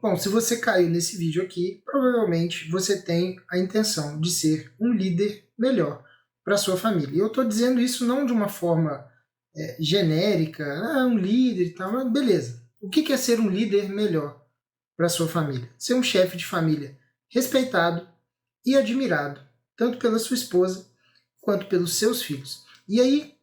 Bom, se você caiu nesse vídeo aqui, provavelmente você tem a intenção de ser um líder melhor para sua família. E eu estou dizendo isso não de uma forma genérica, um líder e tal, mas beleza. O que é ser um líder melhor para sua família? Ser um chefe de família respeitado e admirado, tanto pela sua esposa quanto pelos seus filhos. E aí,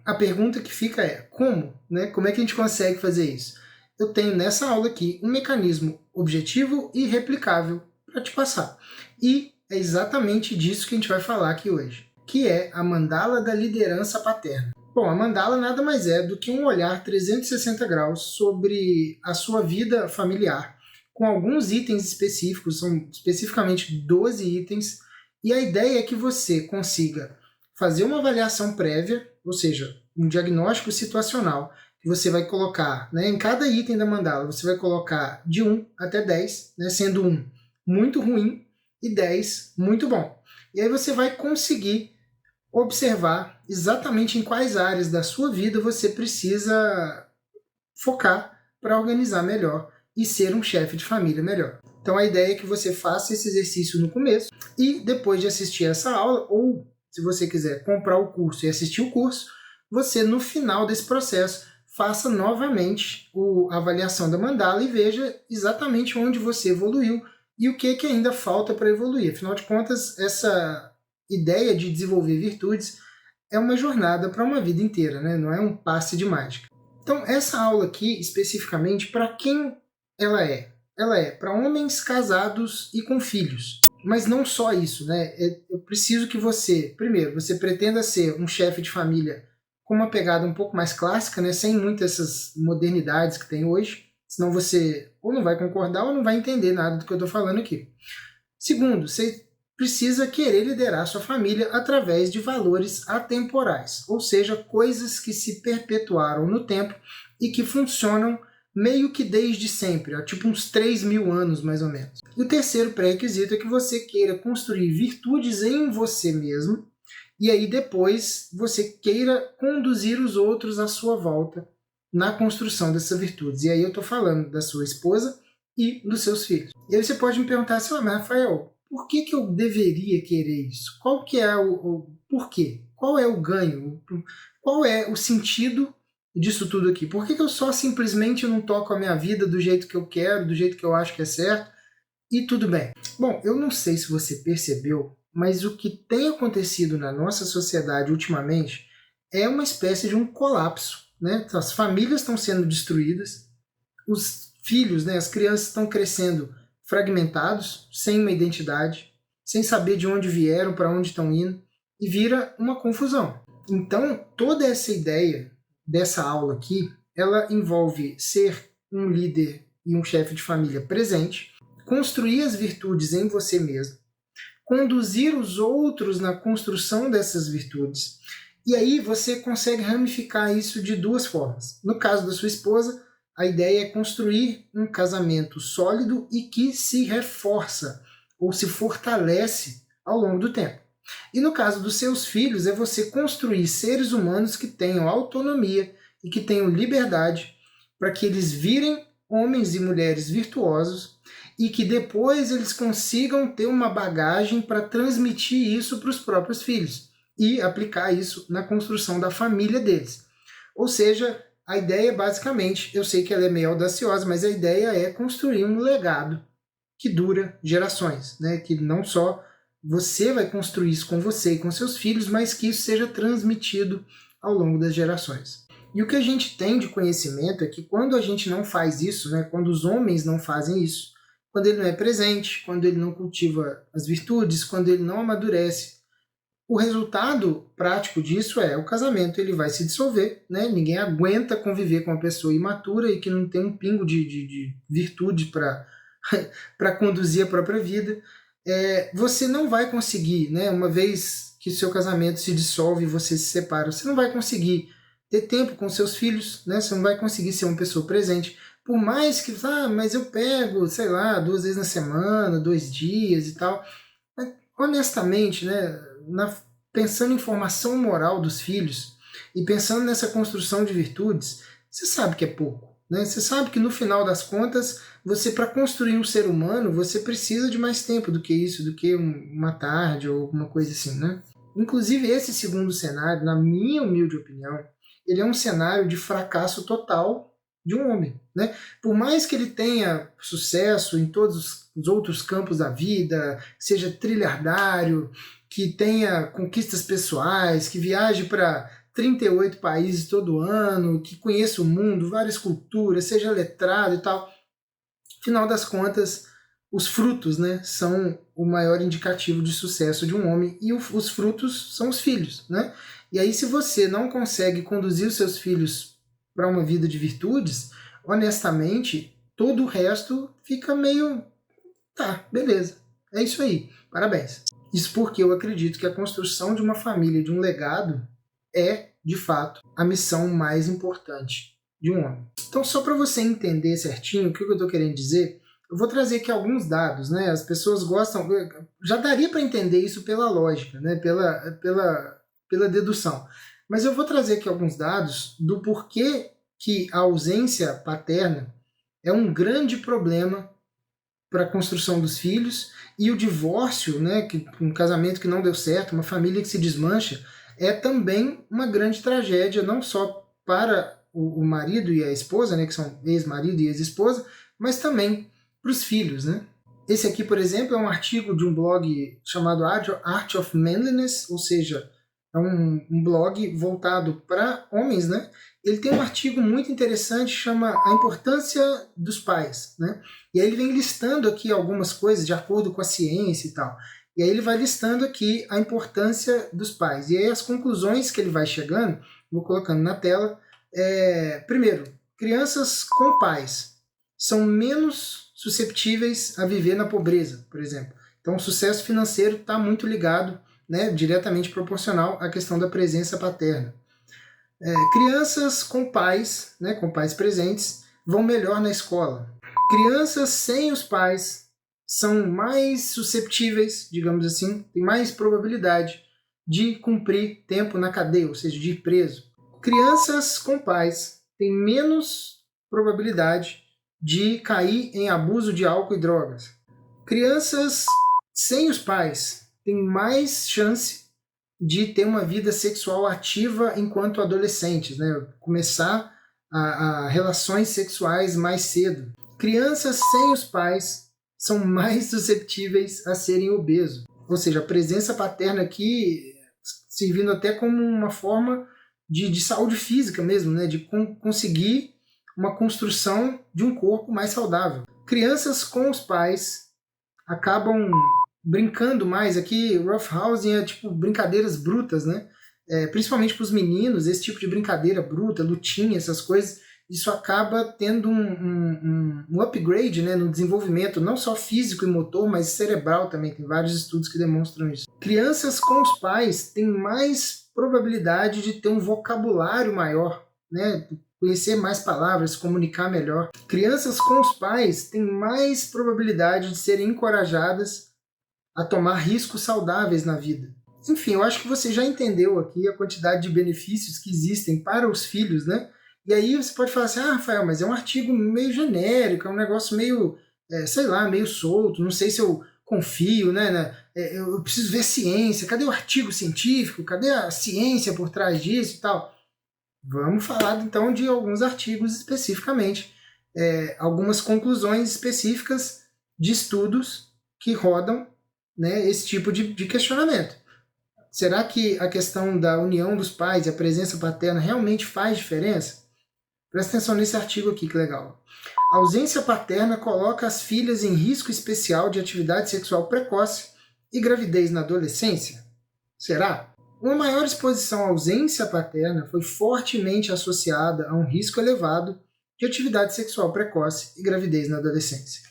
a pergunta que fica é, como? Né? Como é que a gente consegue fazer isso? Eu tenho nessa aula aqui um mecanismo objetivo e replicável para te passar. E é exatamente disso que a gente vai falar aqui hoje, que é a mandala da liderança paterna. Bom, a mandala nada mais é do que um olhar 360 graus sobre a sua vida familiar, com alguns itens específicos, são especificamente 12 itens, e a ideia é que você consiga fazer uma avaliação prévia, ou seja, um diagnóstico situacional, que você vai colocar, né, em cada item da mandala, você vai colocar de 1 até 10, né, sendo 1 muito ruim e 10 muito bom. E aí você vai conseguir observar exatamente em quais áreas da sua vida você precisa focar para organizar melhor e ser um chefe de família melhor. Então a ideia é que você faça esse exercício no começo e depois de assistir essa aula, ou se você quiser comprar o curso e assistir o curso, você no final desse processo faça novamente a avaliação da mandala e veja exatamente onde você evoluiu e o que ainda falta para evoluir. Afinal de contas, essa ideia de desenvolver virtudes é uma jornada para uma vida inteira, né? Não é um passe de mágica. Então, essa aula aqui, especificamente, para quem ela é? Ela é para homens casados e com filhos. Mas não só isso, né? Eu preciso que você, primeiro, você pretenda ser um chefe de família com uma pegada um pouco mais clássica, né? Sem muitas essas modernidades que tem hoje, senão você ou não vai concordar ou não vai entender nada do que eu estou falando aqui. Segundo, você precisa querer liderar sua família através de valores atemporais, ou seja, coisas que se perpetuaram no tempo e que funcionam meio que desde sempre, tipo uns 3.000 anos mais ou menos. E o terceiro pré-requisito é que você queira construir virtudes em você mesmo e aí depois você queira conduzir os outros à sua volta na construção dessas virtudes. E aí eu estou falando da sua esposa e dos seus filhos. E aí você pode me perguntar assim, mas Rafael, por que eu deveria querer isso? Qual que é o porquê? Qual é o ganho? Qual é o sentido disso tudo aqui? Por que eu só simplesmente não toco a minha vida do jeito que eu quero, do jeito que eu acho que é certo, e tudo bem? Bom, eu não sei se você percebeu, mas o que tem acontecido na nossa sociedade ultimamente é uma espécie de um colapso, né? As famílias estão sendo destruídas, os filhos, né, as crianças estão crescendo fragmentados, sem uma identidade, sem saber de onde vieram, para onde estão indo, e vira uma confusão. Então, toda essa ideia dessa aula aqui, ela envolve ser um líder e um chefe de família presente, construir as virtudes em você mesmo, conduzir os outros na construção dessas virtudes, e aí você consegue ramificar isso de duas formas. No caso da sua esposa, a ideia é construir um casamento sólido e que se reforça ou se fortalece ao longo do tempo. E no caso dos seus filhos, é você construir seres humanos que tenham autonomia e que tenham liberdade para que eles virem homens e mulheres virtuosos e que depois eles consigam ter uma bagagem para transmitir isso para os próprios filhos e aplicar isso na construção da família deles. Ou seja, a ideia basicamente, eu sei que ela é meio audaciosa, mas a ideia é construir um legado que dura gerações, né? Que não só você vai construir isso com você e com seus filhos, mas que isso seja transmitido ao longo das gerações. E o que a gente tem de conhecimento é que quando a gente não faz isso, né, quando os homens não fazem isso, quando ele não é presente, quando ele não cultiva as virtudes, quando ele não amadurece, o resultado prático disso é o casamento ele vai se dissolver, né? Ninguém aguenta conviver com uma pessoa imatura e que não tem um pingo de virtude para conduzir a própria vida. Você não vai conseguir, né? Uma vez que o seu casamento se dissolve e você se separa, você não vai conseguir ter tempo com seus filhos, né? Você não vai conseguir ser uma pessoa presente. Por mais que, mas eu pego, sei lá, 2 vezes na semana, 2 dias e tal. Mas, honestamente, né? Pensando em formação moral dos filhos e pensando nessa construção de virtudes, você sabe que é pouco. né? Você sabe que no final das contas, você para construir um ser humano, você precisa de mais tempo do que isso, do que uma tarde ou alguma coisa assim, né? Inclusive esse segundo cenário, na minha humilde opinião, ele é um cenário de fracasso total de um homem, né? Por mais que ele tenha sucesso em todos os outros campos da vida, seja trilhardário, que tenha conquistas pessoais, que viaje para 38 países todo ano, que conheça o mundo, várias culturas, seja letrado e tal. Final das contas, os frutos, né, são o maior indicativo de sucesso de um homem, e os frutos são os filhos, né? E aí, se você não consegue conduzir os seus filhos para uma vida de virtudes, honestamente, todo o resto fica meio... Tá, beleza, é isso aí, parabéns. Isso porque eu acredito que a construção de uma família, de um legado, é, de fato, a missão mais importante de um homem. Então, só para você entender certinho o que eu estou querendo dizer, eu vou trazer aqui alguns dados, né? As pessoas gostam... Já daria para entender isso pela lógica, né? Pela dedução. Mas eu vou trazer aqui alguns dados do porquê que a ausência paterna é um grande problema para a construção dos filhos, e o divórcio, né, um casamento que não deu certo, uma família que se desmancha, é também uma grande tragédia, não só para o marido e a esposa, né, que são ex-marido e ex-esposa, mas também para os filhos, né? Esse aqui, por exemplo, é um artigo de um blog chamado Art of Manliness, ou seja, é um blog voltado para homens, né? Ele tem um artigo muito interessante, chama A Importância dos Pais, né? E aí ele vem listando aqui algumas coisas de acordo com a ciência e tal. E aí ele vai listando aqui a importância dos pais. E aí as conclusões que ele vai chegando, vou colocando na tela. Primeiro, crianças com pais são menos susceptíveis a viver na pobreza, por exemplo. Então o sucesso financeiro está muito ligado, né, diretamente proporcional à questão da presença paterna. Crianças com pais, né, com pais presentes, vão melhor na escola. Crianças sem os pais são mais susceptíveis, digamos assim, têm mais probabilidade de cumprir tempo na cadeia, ou seja, de ir preso. Crianças com pais têm menos probabilidade de cair em abuso de álcool e drogas. Crianças sem os pais têm mais chance de ter uma vida sexual ativa enquanto adolescentes, né? Começar a relações sexuais mais cedo. Crianças sem os pais são mais susceptíveis a serem obesos. Ou seja, a presença paterna aqui servindo até como uma forma de saúde física mesmo, né? De conseguir uma construção de um corpo mais saudável. Crianças com os pais acabam brincando mais. Aqui, roughhousing é tipo brincadeiras brutas, né? Principalmente para os meninos, esse tipo de brincadeira bruta, lutinha, essas coisas, isso acaba tendo um upgrade, né, no desenvolvimento, não só físico e motor, mas cerebral também. Tem vários estudos que demonstram isso. Crianças com os pais têm mais probabilidade de ter um vocabulário maior, né, conhecer mais palavras, comunicar melhor. Crianças com os pais têm mais probabilidade de serem encorajadas a tomar riscos saudáveis na vida. Enfim, eu acho que você já entendeu aqui a quantidade de benefícios que existem para os filhos, né? E aí você pode falar assim, Rafael, mas é um artigo meio genérico, é um negócio meio, sei lá, meio solto, não sei se eu confio, né? Eu preciso ver ciência, cadê o artigo científico, cadê a ciência por trás disso e tal? Vamos falar então de alguns artigos especificamente, algumas conclusões específicas de estudos que rodam, né, esse tipo de questionamento. Será que a questão da união dos pais e a presença paterna realmente faz diferença? Presta atenção nesse artigo aqui, que legal. A ausência paterna coloca as filhas em risco especial de atividade sexual precoce e gravidez na adolescência? Será? Uma maior exposição à ausência paterna foi fortemente associada a um risco elevado de atividade sexual precoce e gravidez na adolescência.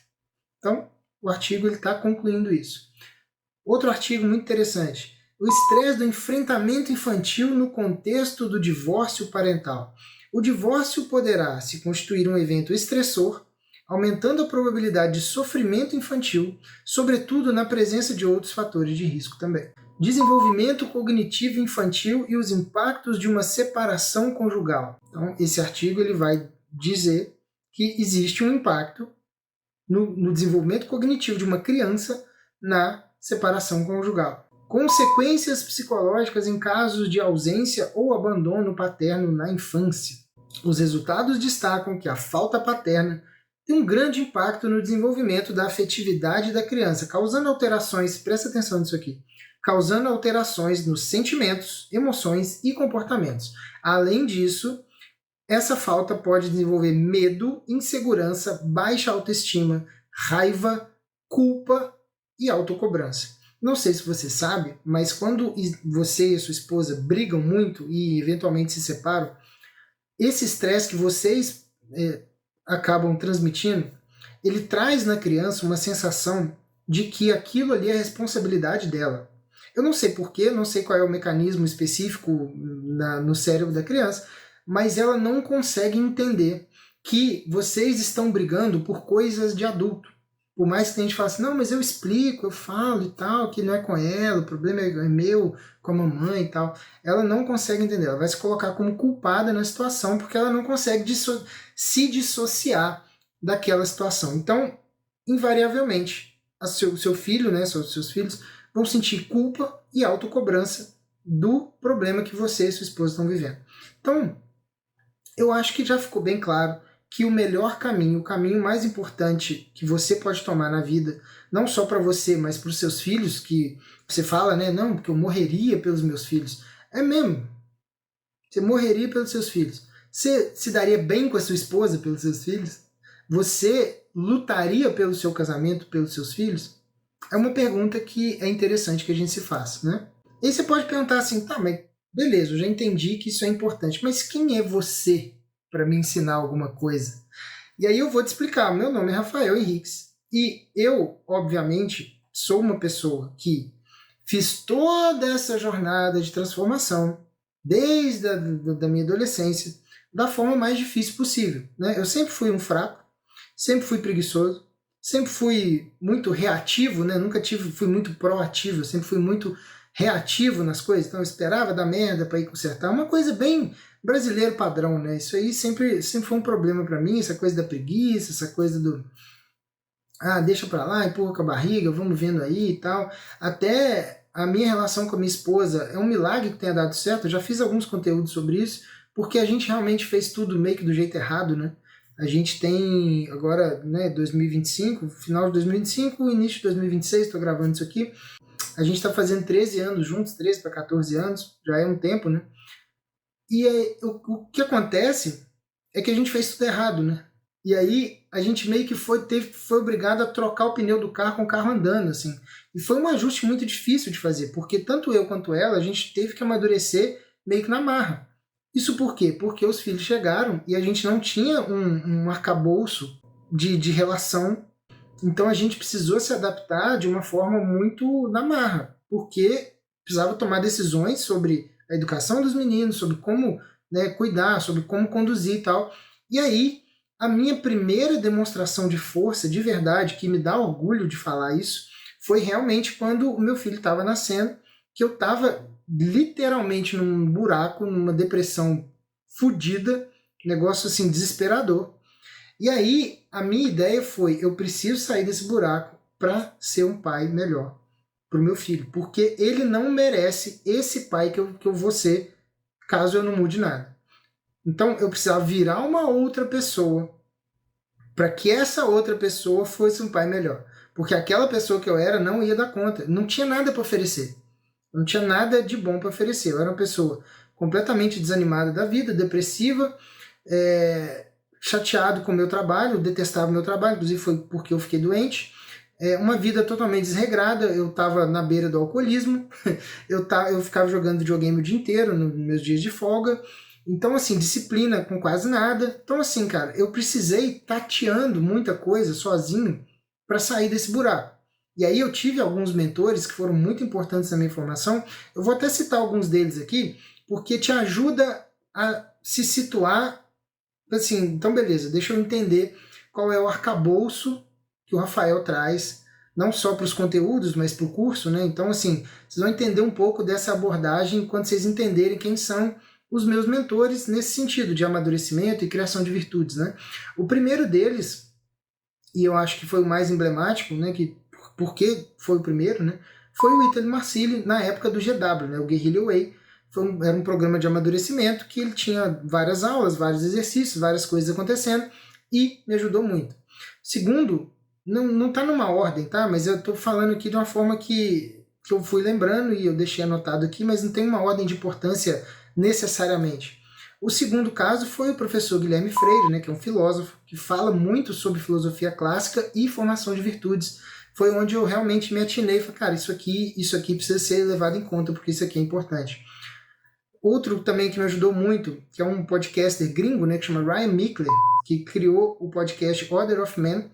Então, o artigo está concluindo isso. Outro artigo muito interessante. O estresse do enfrentamento infantil no contexto do divórcio parental. O divórcio poderá se constituir um evento estressor, aumentando a probabilidade de sofrimento infantil, sobretudo na presença de outros fatores de risco também. Desenvolvimento cognitivo infantil e os impactos de uma separação conjugal. Então, esse artigo ele vai dizer que existe um impacto no desenvolvimento cognitivo de uma criança na separação conjugal. Consequências psicológicas em casos de ausência ou abandono paterno na infância. Os resultados destacam que a falta paterna tem um grande impacto no desenvolvimento da afetividade da criança, causando alterações, presta atenção nisso aqui, causando alterações nos sentimentos, emoções e comportamentos. Além disso, essa falta pode desenvolver medo, insegurança, baixa autoestima, raiva, culpa e autocobrança. Não sei se você sabe, mas quando você e a sua esposa brigam muito e eventualmente se separam, esse estresse que vocês acabam transmitindo, ele traz na criança uma sensação de que aquilo ali é responsabilidade dela. Eu não sei porquê, não sei qual é o mecanismo específico no cérebro da criança, mas ela não consegue entender que vocês estão brigando por coisas de adulto. Por mais que a gente fale assim, não, mas eu explico, eu falo e tal, que não é com ela, o problema é meu, com a mamãe e tal. Ela não consegue entender, ela vai se colocar como culpada na situação, porque ela não consegue se dissociar daquela situação. Então, invariavelmente, seu filho, né, seus filhos, vão sentir culpa e autocobrança do problema que você e sua esposa estão vivendo. Então, eu acho que já ficou bem claro que o melhor caminho, o caminho mais importante que você pode tomar na vida, não só para você, mas para os seus filhos, que você fala, né, não, porque eu morreria pelos meus filhos. É mesmo. Você morreria pelos seus filhos. Você se daria bem com a sua esposa pelos seus filhos? Você lutaria pelo seu casamento pelos seus filhos? É uma pergunta que é interessante que a gente se faça, né? E você pode perguntar assim, tá, mas beleza, eu já entendi que isso é importante, mas quem é você para me ensinar alguma coisa? E aí eu vou te explicar. Meu nome é Rafael Henriques e eu, obviamente, sou uma pessoa que fiz toda essa jornada de transformação desde da minha adolescência da forma mais difícil possível, né? Eu sempre fui um fraco, sempre fui preguiçoso, sempre fui muito reativo, né? Nunca fui muito proativo, eu sempre fui muito reativo nas coisas, então eu esperava dar merda para ir consertar, uma coisa bem brasileiro padrão, né? Isso aí sempre foi um problema para mim, essa coisa da preguiça, essa coisa do deixa para lá, empurra com a barriga, vamos vendo aí e tal. Até a minha relação com a minha esposa é um milagre que tenha dado certo, eu já fiz alguns conteúdos sobre isso, porque a gente realmente fez tudo meio que do jeito errado, né? A gente tem agora, né, 2025, final de 2025, início de 2026, estou gravando isso aqui. A gente está fazendo 13 anos juntos, 13 para 14 anos, já é um tempo, né? E o que acontece é que a gente fez tudo errado, né? E aí a gente meio que foi obrigado a trocar o pneu do carro com o carro andando, assim. E foi um ajuste muito difícil de fazer, porque tanto eu quanto ela, a gente teve que amadurecer meio que na marra. Isso por quê? Porque os filhos chegaram e a gente não tinha um arcabouço de relação. Então a gente precisou se adaptar de uma forma muito na marra, porque precisava tomar decisões sobre a educação dos meninos, sobre como, né, cuidar, sobre como conduzir e tal. E aí, a minha primeira demonstração de força, de verdade, que me dá orgulho de falar isso, foi realmente quando o meu filho estava nascendo, que eu estava literalmente num buraco, numa depressão fodida, negócio assim desesperador. E aí a minha ideia foi, eu preciso sair desse buraco para ser um pai melhor para o meu filho, porque ele não merece esse pai que eu vou ser caso eu não mude nada. Então eu precisava virar uma outra pessoa para que essa outra pessoa fosse um pai melhor, porque aquela pessoa que eu era não ia dar conta, não tinha nada para oferecer. Não tinha nada de bom para oferecer. Eu era uma pessoa completamente desanimada da vida, depressiva, chateado com o meu trabalho, detestava o meu trabalho, inclusive foi porque eu fiquei doente. Uma vida totalmente desregrada, eu estava na beira do alcoolismo, eu ficava jogando videogame o dia inteiro, nos meus dias de folga. Então, assim, disciplina com quase nada. Então, assim, cara, eu precisei tateando muita coisa sozinho para sair desse buraco. E aí eu tive alguns mentores que foram muito importantes na minha formação. Eu vou até citar alguns deles aqui, porque te ajuda a se situar, assim, então beleza, deixa eu entender qual é o arcabouço que o Rafael traz, não só para os conteúdos, mas para o curso, né? Então, assim, vocês vão entender um pouco dessa abordagem quando vocês entenderem quem são os meus mentores nesse sentido de amadurecimento e criação de virtudes, né? O primeiro deles, e eu acho que foi o mais emblemático, né, porque foi o primeiro, né, foi o Ítalo Marcilli na época do GW, né, o Guerrilla Way. Era um programa de amadurecimento que ele tinha várias aulas, vários exercícios, várias coisas acontecendo e me ajudou muito. Segundo, não está numa ordem, tá? Mas eu estou falando aqui de uma forma que eu fui lembrando e eu deixei anotado aqui, mas não tem uma ordem de importância necessariamente. O segundo caso foi o professor Guilherme Freire, né, que é um filósofo que fala muito sobre filosofia clássica e formação de virtudes. Foi onde eu realmente me atinei e falei, cara, isso aqui precisa ser levado em conta, porque isso aqui é importante. Outro também que me ajudou muito, que é um podcaster gringo, né, que chama Ryan Michler, que criou o podcast Order of Man,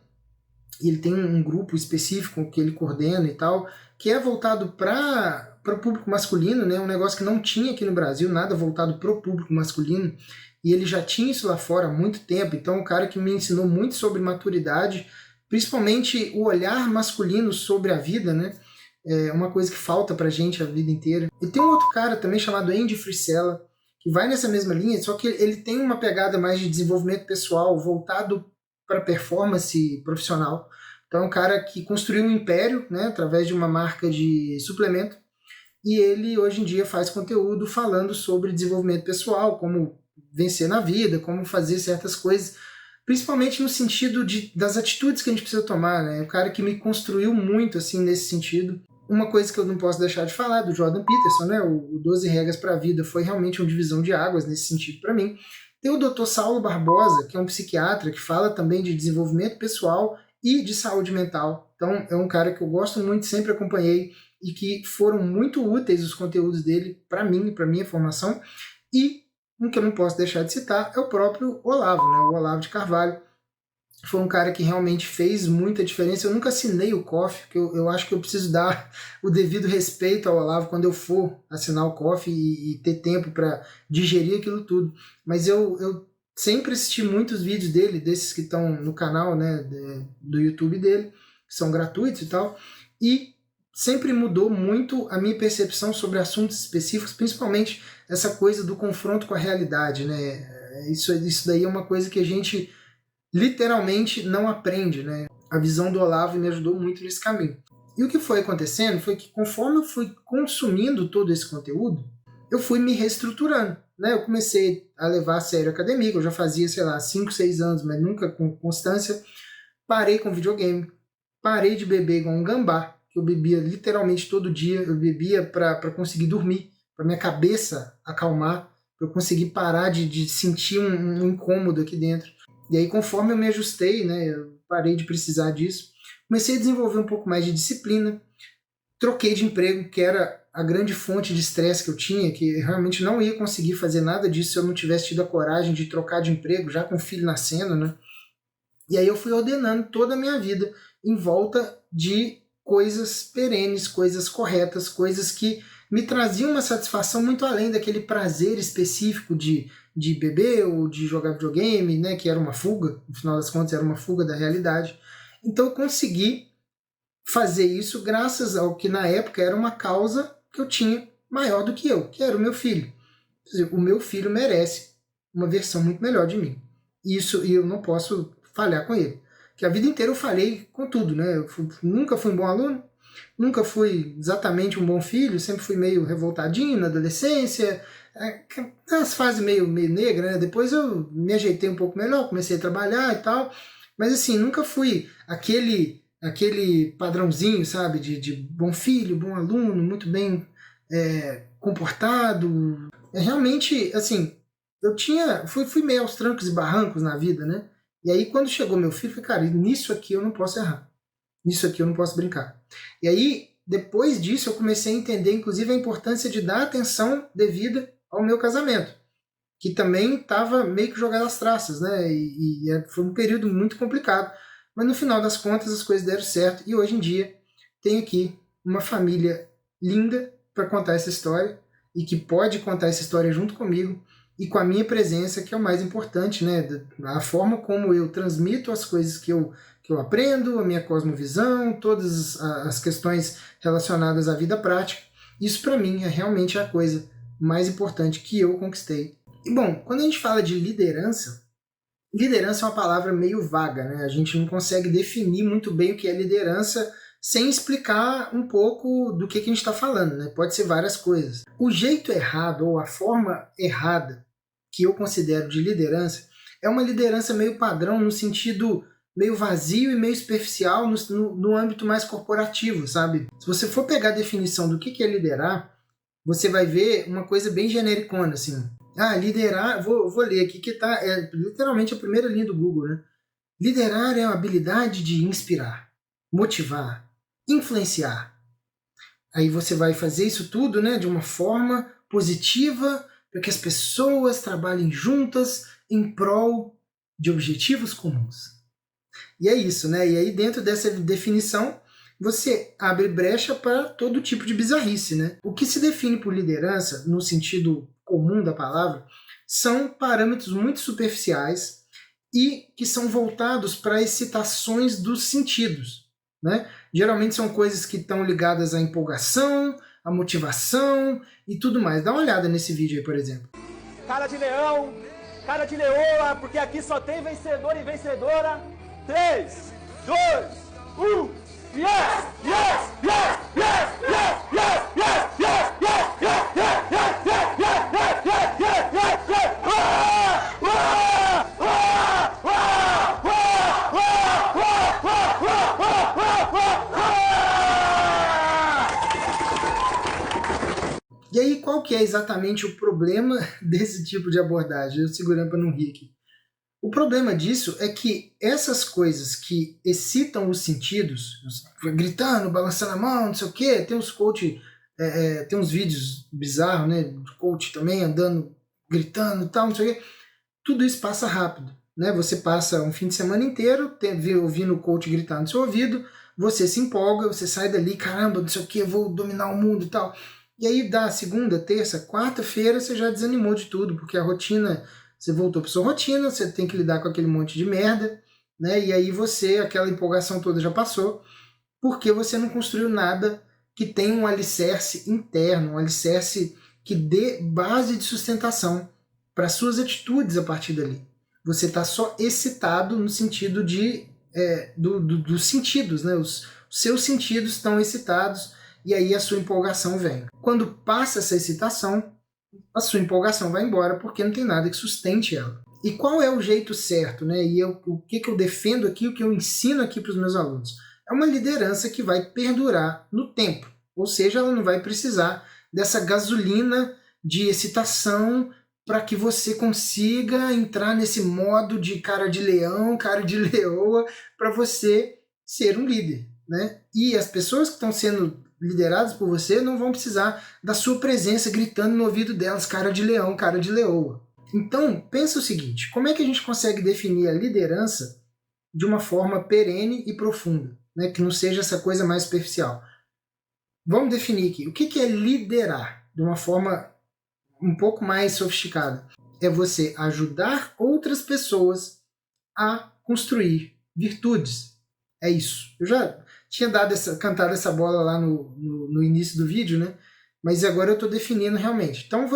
e ele tem um grupo específico que ele coordena e tal, que é voltado para o público masculino, né, um negócio que não tinha aqui no Brasil, nada voltado para o público masculino, e ele já tinha isso lá fora há muito tempo, então é um cara que me ensinou muito sobre maturidade, principalmente o olhar masculino sobre a vida, né, é uma coisa que falta pra gente a vida inteira. E tem um outro cara também chamado Andy Frisella, que vai nessa mesma linha, só que ele tem uma pegada mais de desenvolvimento pessoal, voltado para performance profissional. Então é um cara que construiu um império, né, através de uma marca de suplemento, e ele hoje em dia faz conteúdo falando sobre desenvolvimento pessoal, como vencer na vida, como fazer certas coisas, principalmente no sentido das atitudes que a gente precisa tomar, né? É um cara que me construiu muito assim nesse sentido. Uma coisa que eu não posso deixar de falar do Jordan Peterson, né? O 12 Regras para a Vida foi realmente um divisão de águas nesse sentido para mim. Tem o Dr. Saulo Barbosa, que é um psiquiatra que fala também de desenvolvimento pessoal e de saúde mental. Então é um cara que eu gosto muito, sempre acompanhei e que foram muito úteis os conteúdos dele para mim, para minha formação. E um que eu não posso deixar de citar é o próprio Olavo, né? O Olavo de Carvalho. Foi um cara que realmente fez muita diferença. Eu nunca assinei o COF, porque eu acho que eu preciso dar o devido respeito ao Olavo quando eu for assinar o COF e ter tempo para digerir aquilo tudo. Mas eu sempre assisti muitos vídeos dele, desses que estão no canal, né, do YouTube dele, que são gratuitos e tal, e sempre mudou muito a minha percepção sobre assuntos específicos, principalmente essa coisa do confronto com a realidade, né? Isso daí é uma coisa que a gente literalmente não aprende, né? A visão do Olavo me ajudou muito nesse caminho. E o que foi acontecendo foi que conforme eu fui consumindo todo esse conteúdo, eu fui me reestruturando, né? Eu comecei a levar a sério a academia, eu já fazia, sei lá, 5, 6 anos, mas nunca com constância. Parei com videogame, parei de beber igual um gambá, que eu bebia literalmente todo dia, eu bebia para conseguir dormir, para minha cabeça acalmar, para eu conseguir parar de sentir um incômodo aqui dentro. E aí, conforme eu me ajustei, né, eu parei de precisar disso, comecei a desenvolver um pouco mais de disciplina, troquei de emprego, que era a grande fonte de estresse que eu tinha, que eu realmente não ia conseguir fazer nada disso se eu não tivesse tido a coragem de trocar de emprego, já com o filho nascendo, né? E aí eu fui ordenando toda a minha vida em volta de coisas perenes, coisas corretas, coisas que me traziam uma satisfação muito além daquele prazer específico de beber ou de jogar videogame, né, que era uma fuga, no final das contas era uma fuga da realidade. Então eu consegui fazer isso graças ao que na época era uma causa que eu tinha maior do que eu, que era o meu filho. Quer dizer, o meu filho merece uma versão muito melhor de mim. Isso, e eu não posso falhar com ele. Que a vida inteira eu falhei com tudo, né? Nunca fui um bom aluno, nunca fui exatamente um bom filho, sempre fui meio revoltadinho na adolescência, as fases meio negra, né? Depois eu me ajeitei um pouco melhor, comecei a trabalhar e tal, mas assim, nunca fui aquele padrãozinho, sabe, de bom filho, bom aluno, muito bem comportado. Realmente, assim, fui meio aos trancos e barrancos na vida, né? E aí, quando chegou meu filho, eu falei, cara, nisso aqui eu não posso errar. Nisso aqui eu não posso brincar. E aí, depois disso, eu comecei a entender, inclusive, a importância de dar atenção devida ao meu casamento, que também estava meio que jogado às traças, né? Foi um período muito complicado. Mas no final das contas, as coisas deram certo. E hoje em dia, tenho aqui uma família linda para contar essa história e que pode contar essa história junto comigo e com a minha presença, que é o mais importante, né? A forma como eu transmito as coisas que eu aprendo, a minha cosmovisão, todas as questões relacionadas à vida prática. Isso para mim é realmente a coisa mais importante que eu conquistei. E bom, quando a gente fala de liderança, liderança é uma palavra meio vaga, né? A gente não consegue definir muito bem o que é liderança sem explicar um pouco do que a gente está falando, né? Pode ser várias coisas. O jeito errado ou a forma errada que eu considero de liderança é uma liderança meio padrão, no sentido meio vazio e meio superficial no âmbito mais corporativo, sabe? Se você for pegar a definição do que é liderar, você vai ver uma coisa bem genericona, assim. Ah, liderar, vou ler aqui que tá, é literalmente a primeira linha do Google, né? Liderar é a habilidade de inspirar, motivar, influenciar. Aí você vai fazer isso tudo, né, de uma forma positiva, para que as pessoas trabalhem juntas em prol de objetivos comuns. E é isso, né? E aí dentro dessa definição, você abre brecha para todo tipo de bizarrice, né? O que se define por liderança, no sentido comum da palavra, são parâmetros muito superficiais e que são voltados para excitações dos sentidos, né? Geralmente são coisas que estão ligadas à empolgação, à motivação e tudo mais. Dá uma olhada nesse vídeo aí, por exemplo. Cara de leão, cara de leoa, porque aqui só tem vencedor e vencedora. 3, 2, 1. Yes! Yes! Yes! Yes! Yes! Yes! Yes! Yes! Yes! Yes! Yes! Yes! Yes! Yes! Yes! Yes! Ah! Ah! Ah! Ah! E aí, qual que é exatamente o problema desse tipo de abordagem? Eu segurando para não rir aqui. O problema disso é que essas coisas que excitam os sentidos, gritando, balançando a mão, não sei o quê, tem uns coach, tem uns vídeos bizarros, né, de coach também andando, gritando e tal, não sei o quê, tudo isso passa rápido, né? Você passa um fim de semana inteiro ouvindo o coach gritar no seu ouvido, você se empolga, você sai dali, caramba, não sei o quê, vou dominar o mundo e tal. E aí da segunda, terça, quarta-feira você já desanimou de tudo, porque a rotina, você voltou para sua rotina, você tem que lidar com aquele monte de merda, né? E aí você, aquela empolgação toda já passou, porque você não construiu nada que tenha um alicerce interno, um alicerce que dê base de sustentação para suas atitudes a partir dali. Você está só excitado no sentido dos sentidos, né? Os seus sentidos estão excitados e aí a sua empolgação vem. Quando passa essa excitação, a sua empolgação vai embora porque não tem nada que sustente ela. E qual é o jeito certo, né? E o que eu defendo aqui, o que eu ensino aqui para os meus alunos? É uma liderança que vai perdurar no tempo, ou seja, ela não vai precisar dessa gasolina de excitação para que você consiga entrar nesse modo de cara de leão, cara de leoa, para você ser um líder, né? E as pessoas que estão sendo lideradas por você não vão precisar da sua presença gritando no ouvido delas, cara de leão, cara de leoa. Então, pensa o seguinte, como é que a gente consegue definir a liderança de uma forma perene e profunda, né? Que não seja essa coisa mais superficial? Vamos definir aqui, o que é liderar de uma forma um pouco mais sofisticada? É você ajudar outras pessoas a construir virtudes. É isso. Eu já tinha cantado essa bola lá no início do vídeo, né? Mas agora eu estou definindo realmente. Então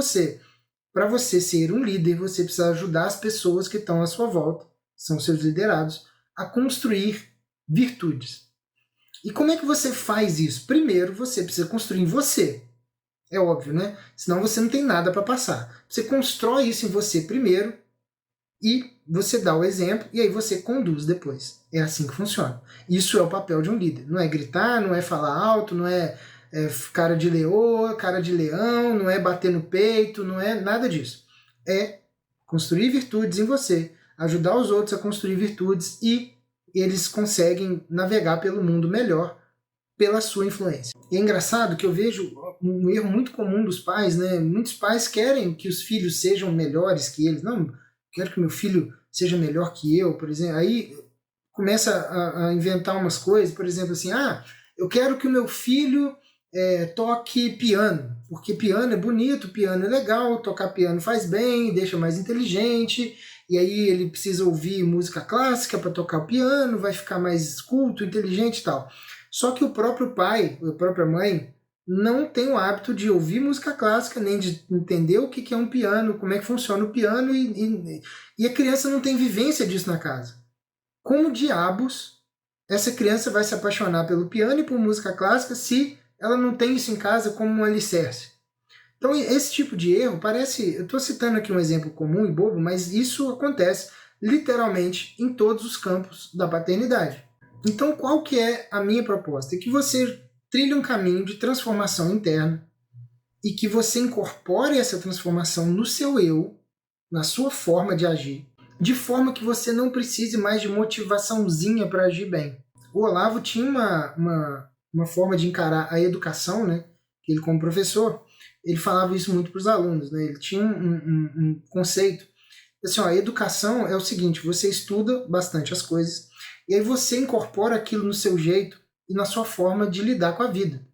para você ser um líder, você precisa ajudar as pessoas que estão à sua volta, são seus liderados, a construir virtudes. E como é que você faz isso? Primeiro, você precisa construir em você. É óbvio, né? Senão você não tem nada para passar. Você constrói isso em você primeiro e você dá o exemplo e aí você conduz depois. É assim que funciona. Isso é o papel de um líder. Não é gritar, não é falar alto, não é cara de leoa, cara de leão, não é bater no peito, não é nada disso. É construir virtudes em você, ajudar os outros a construir virtudes e eles conseguem navegar pelo mundo melhor pela sua influência. E é engraçado que eu vejo um erro muito comum dos pais, né? Muitos pais querem que os filhos sejam melhores que eles. Não, quero que meu filho seja melhor que eu, por exemplo. Aí começa a inventar umas coisas, por exemplo, assim, eu quero que o meu filho toque piano, porque piano é bonito, piano é legal, tocar piano faz bem, deixa mais inteligente, e aí ele precisa ouvir música clássica para tocar o piano, vai ficar mais culto, inteligente e tal. Só que o próprio pai, a própria mãe, não tem o hábito de ouvir música clássica, nem de entender o que é um piano, como é que funciona o piano, e a criança não tem vivência disso na casa. Como diabos essa criança vai se apaixonar pelo piano e por música clássica se ela não tem isso em casa como um alicerce? Então, esse tipo de erro parece... Eu estou citando aqui um exemplo comum e bobo, mas isso acontece literalmente em todos os campos da paternidade. Então, qual que é a minha proposta? É que você trilhe um caminho de transformação interna e que você incorpore essa transformação no seu eu, na sua forma de agir, de forma que você não precise mais de motivaçãozinha para agir bem. O Olavo tinha uma forma de encarar a educação, né? Ele, como professor, ele falava isso muito para os alunos, né? Ele tinha um conceito. Assim, ó, a educação é o seguinte, você estuda bastante as coisas, e aí você incorpora aquilo no seu jeito e na sua forma de lidar com a vida.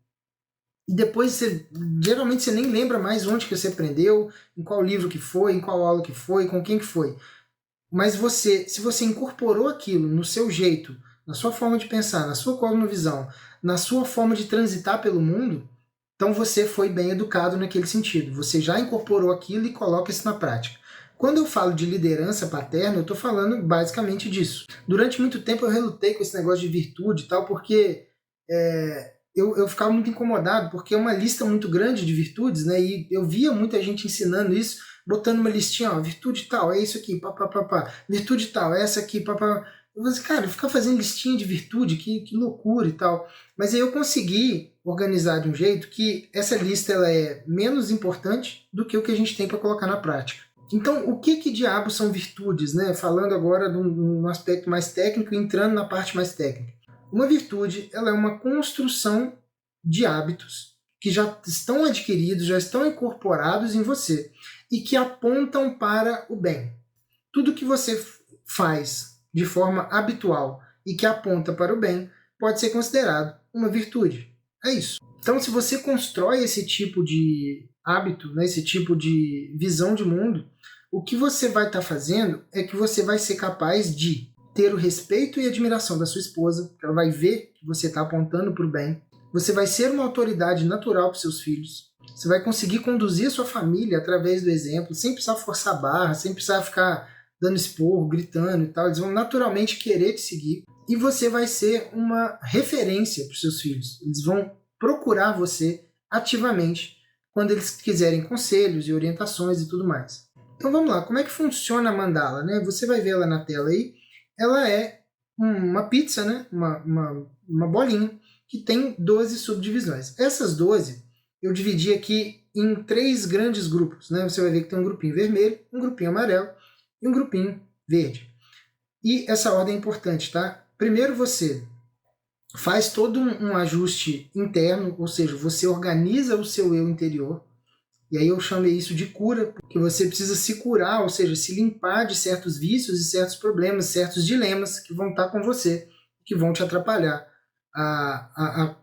E depois, geralmente, você nem lembra mais onde que você aprendeu, em qual livro que foi, em qual aula que foi, com quem que foi. Mas se você incorporou aquilo no seu jeito, na sua forma de pensar, na sua cosmovisão, na sua forma de transitar pelo mundo, então você foi bem educado naquele sentido. Você já incorporou aquilo e coloca isso na prática. Quando eu falo de liderança paterna, eu estou falando basicamente disso. Durante muito tempo eu relutei com esse negócio de virtude e tal, porque eu ficava muito incomodado, porque é uma lista muito grande de virtudes, né? E eu via muita gente ensinando isso, botando uma listinha, ó, virtude tal, é isso aqui, papapá, virtude tal, é essa aqui, papapá. Eu falei assim, cara, ficar fazendo listinha de virtude, que loucura e tal. Mas aí eu consegui organizar de um jeito que essa lista ela é menos importante do que o que a gente tem para colocar na prática. Então, o que diabo são virtudes, né? Falando agora de um aspecto mais técnico, entrando na parte mais técnica. Uma virtude ela é uma construção de hábitos que já estão adquiridos, já estão incorporados em você e que apontam para o bem. Tudo que você faz de forma habitual e que aponta para o bem pode ser considerado uma virtude. É isso. Então, se você constrói esse tipo de hábito, né, esse tipo de visão de mundo, o que você vai estar fazendo é que você vai ser capaz de ter o respeito e admiração da sua esposa, que ela vai ver que você está apontando para o bem. Você vai ser uma autoridade natural para os seus filhos. Você vai conseguir conduzir a sua família através do exemplo, sem precisar forçar a barra, sem precisar ficar dando esporro, gritando e tal. Eles vão naturalmente querer te seguir. E você vai ser uma referência para os seus filhos. Eles vão procurar você ativamente quando eles quiserem conselhos e orientações e tudo mais. Então vamos lá, como é que funciona a mandala, né? Você vai ver ela na tela aí. Ela é uma pizza, né? uma bolinha, que tem 12 subdivisões. Essas 12 eu dividi aqui em 3 grandes grupos. Né? Você vai ver que tem um grupinho vermelho, um grupinho amarelo e um grupinho verde. E essa ordem é importante, tá? Primeiro você faz todo um ajuste interno, ou seja, você organiza o seu eu interior. E aí eu chamei isso de cura, porque você precisa se curar, ou seja, se limpar de certos vícios e certos problemas, certos dilemas que vão estar com você, que vão te atrapalhar a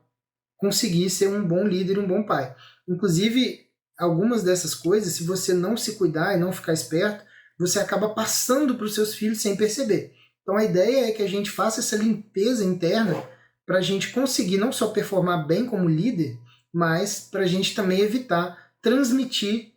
conseguir ser um bom líder, um bom pai. Inclusive, algumas dessas coisas, se você não se cuidar e não ficar esperto, você acaba passando para os seus filhos sem perceber. Então a ideia é que a gente faça essa limpeza interna para a gente conseguir não só performar bem como líder, mas para a gente também evitar transmitir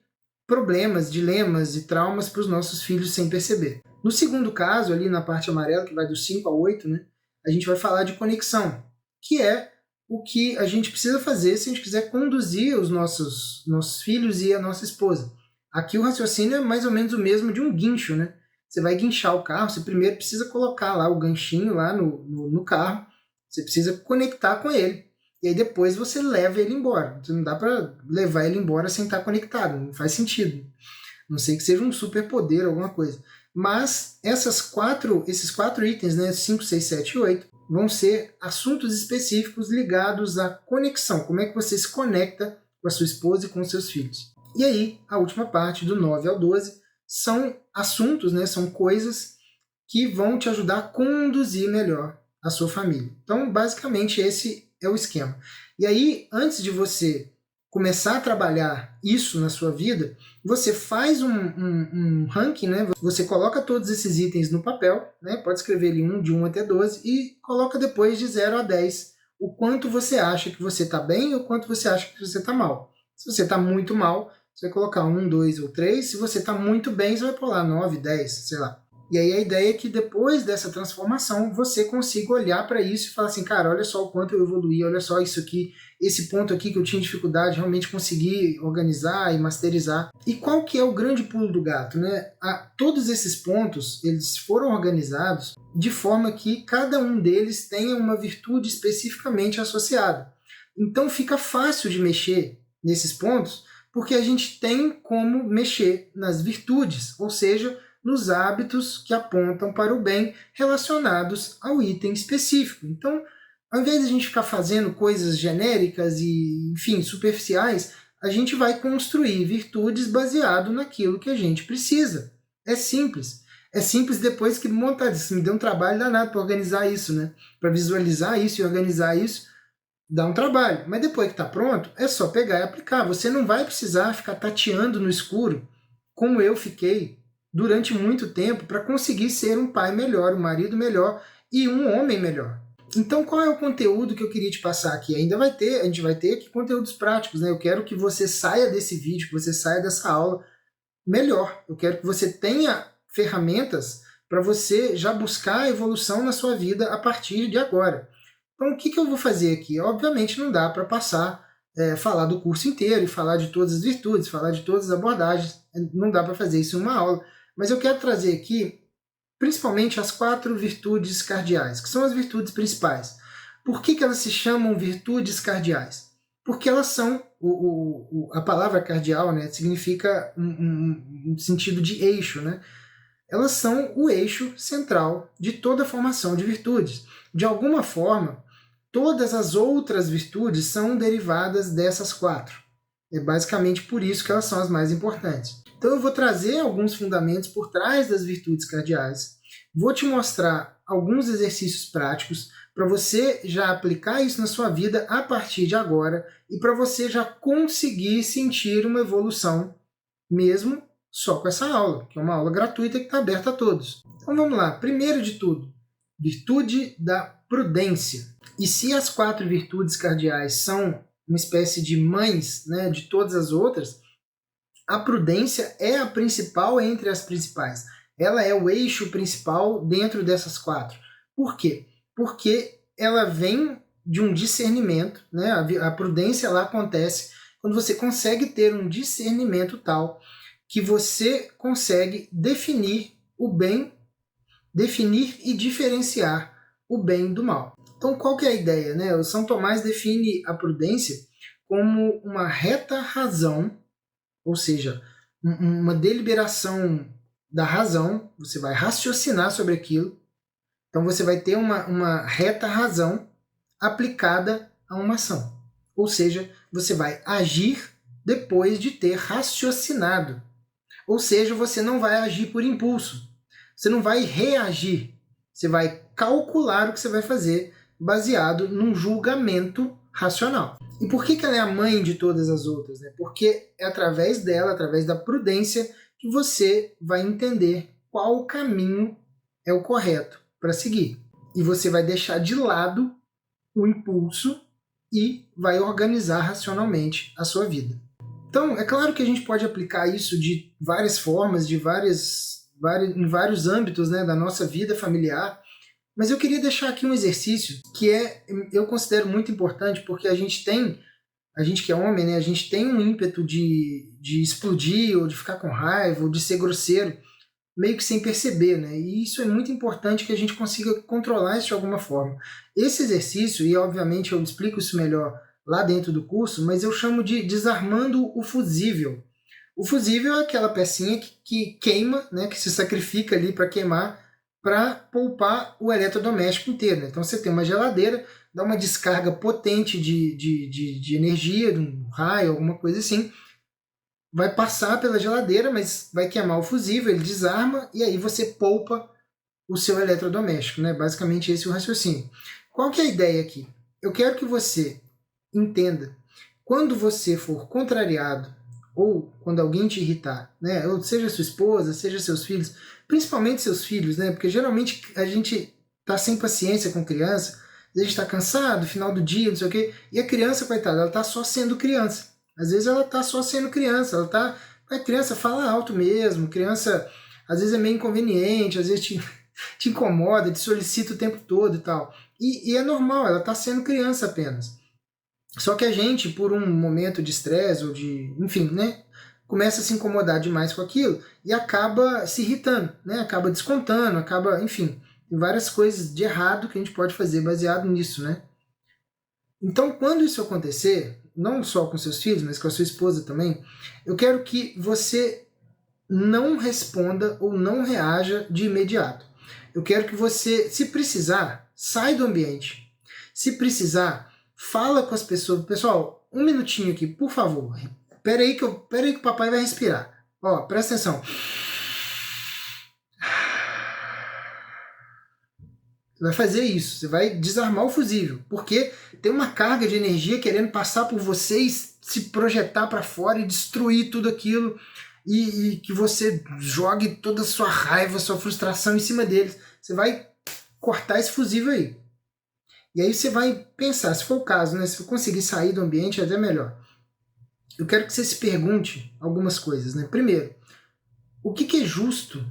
problemas, dilemas e traumas para os nossos filhos sem perceber. No segundo caso, ali na parte amarela, que vai do 5 ao 8, né, a gente vai falar de conexão, que é o que a gente precisa fazer se a gente quiser conduzir os nossos filhos e a nossa esposa. Aqui o raciocínio é mais ou menos o mesmo de um guincho, né? Você vai guinchar o carro, você primeiro precisa colocar lá o ganchinho lá no carro, você precisa conectar com ele. E aí depois você leva ele embora. Então não dá para levar ele embora sem estar conectado, não faz sentido. Não sei que seja um superpoder, alguma coisa. Mas esses quatro itens, né, 5, 6, 7 e 8, vão ser assuntos específicos ligados à conexão. Como é que você se conecta com a sua esposa e com os seus filhos. E aí, a última parte, do 9 ao 12, são assuntos, né, são coisas que vão te ajudar a conduzir melhor a sua família. Então, basicamente, esse é o esquema. E aí, antes de você começar a trabalhar isso na sua vida, você faz um ranking, né? Você coloca todos esses itens no papel, né? Pode escrever ele de 1 até 12 e coloca depois de 0 a 10 o quanto você acha que você está bem e o quanto você acha que você está mal. Se você está muito mal, você vai colocar 1, 2 ou 3. Se você está muito bem, você vai pôr lá 9, 10, sei lá. E aí a ideia é que depois dessa transformação, você consiga olhar para isso e falar assim, cara, olha só o quanto eu evoluí, olha só isso aqui, esse ponto aqui que eu tinha dificuldade, realmente consegui organizar e masterizar. E qual que é o grande pulo do gato, né? Todos esses pontos, eles foram organizados de forma que cada um deles tenha uma virtude especificamente associada. Então fica fácil de mexer nesses pontos, porque a gente tem como mexer nas virtudes, ou seja, nos hábitos que apontam para o bem relacionados ao item específico. Então, ao invés de a gente ficar fazendo coisas genéricas e, enfim, superficiais, a gente vai construir virtudes baseado naquilo que a gente precisa. É simples. É simples depois que montar isso. Me deu um trabalho danado para organizar isso, né? Para visualizar isso e organizar isso, dá um trabalho. Mas depois que está pronto, é só pegar e aplicar. Você não vai precisar ficar tateando no escuro, como eu fiquei durante muito tempo, para conseguir ser um pai melhor, um marido melhor e um homem melhor. Então, qual é o conteúdo que eu queria te passar aqui? A gente vai ter aqui conteúdos práticos, né? Eu quero que você saia desse vídeo, que você saia dessa aula melhor. Eu quero que você tenha ferramentas para você já buscar a evolução na sua vida a partir de agora. Então, o que eu vou fazer aqui? Obviamente não dá para falar do curso inteiro e falar de todas as virtudes, falar de todas as abordagens, não dá para fazer isso em uma aula. Mas eu quero trazer aqui, principalmente, as 4 virtudes cardeais, que são as virtudes principais. Por que elas se chamam virtudes cardeais? Porque elas são, a palavra cardeal, né, significa um sentido de eixo, né? Elas são o eixo central de toda a formação de virtudes. De alguma forma, todas as outras virtudes são derivadas dessas 4. É basicamente por isso que elas são as mais importantes. Então eu vou trazer alguns fundamentos por trás das virtudes cardeais, vou te mostrar alguns exercícios práticos para você já aplicar isso na sua vida a partir de agora e para você já conseguir sentir uma evolução mesmo só com essa aula, que é uma aula gratuita que está aberta a todos. Então vamos lá, primeiro de tudo, virtude da prudência. E se as 4 virtudes cardeais são uma espécie de mães, né, de todas as outras, a prudência é a principal entre as principais. Ela é o eixo principal dentro dessas 4. Por quê? Porque ela vem de um discernimento, né? A prudência ela acontece quando você consegue ter um discernimento tal que você consegue definir o bem, definir e diferenciar o bem do mal. Então, qual que é a ideia, né? O São Tomás define a prudência como uma reta razão, ou seja, uma deliberação da razão, você vai raciocinar sobre aquilo, então você vai ter uma reta razão aplicada a uma ação. Ou seja, você vai agir depois de ter raciocinado. Ou seja, você não vai agir por impulso, você não vai reagir, você vai calcular o que você vai fazer baseado num julgamento racional. E por que ela é a mãe de todas as outras? Né? Porque é através dela, através da prudência, que você vai entender qual o caminho é o correto para seguir. E você vai deixar de lado o impulso e vai organizar racionalmente a sua vida. Então, é claro que a gente pode aplicar isso de várias formas, em vários âmbitos, né, da nossa vida familiar, mas eu queria deixar aqui um exercício que eu considero muito importante, porque a gente que é homem, né, a gente tem um ímpeto de explodir, ou de ficar com raiva, ou de ser grosseiro, meio que sem perceber, né? E isso é muito importante que a gente consiga controlar isso de alguma forma. Esse exercício, e obviamente eu explico isso melhor lá dentro do curso, mas eu chamo de desarmando o fusível. O fusível é aquela pecinha que queima, né, que se sacrifica ali para queimar, para poupar o eletrodoméstico inteiro. Né? Então você tem uma geladeira, dá uma descarga potente de energia, de um raio, alguma coisa assim, vai passar pela geladeira, mas vai queimar o fusível, ele desarma, e aí você poupa o seu eletrodoméstico. Né? Basicamente esse é o raciocínio. Qual que é a ideia aqui? Eu quero que você entenda, quando você for contrariado, ou quando alguém te irritar, né? Ou seja sua esposa, seja seus filhos, principalmente seus filhos, né? Porque geralmente a gente está sem paciência com criança, Às vezes a gente está cansado, final do dia, não sei o quê. E a criança, coitada, ela está só sendo criança. Às vezes ela está só sendo criança. A criança fala alto mesmo, criança às vezes é meio inconveniente, às vezes te incomoda, te solicita o tempo todo e tal. E é normal, ela está sendo criança apenas. Só que a gente, por um momento de estresse ou de, enfim, né, começa a se incomodar demais com aquilo e acaba se irritando, né, acaba descontando, acaba, enfim, tem várias coisas de errado que a gente pode fazer baseado nisso, né? Então, quando isso acontecer, não só com seus filhos, mas com a sua esposa também, eu quero que você não responda ou não reaja de imediato. Eu quero que você, se precisar, sai do ambiente. Se precisar, fala com as pessoas. Pessoal, um minutinho aqui, por favor. Espera aí que o papai vai respirar. Ó, presta atenção. Você vai fazer isso, você vai desarmar o fusível, porque tem uma carga de energia querendo passar por vocês, se projetar para fora e destruir tudo aquilo, e que você jogue toda a sua raiva, sua frustração em cima deles. Você vai cortar esse fusível aí. E aí você vai pensar, se for o caso, né, se eu conseguir sair do ambiente, é até melhor. Eu quero que você se pergunte algumas coisas, né? Primeiro, o que é justo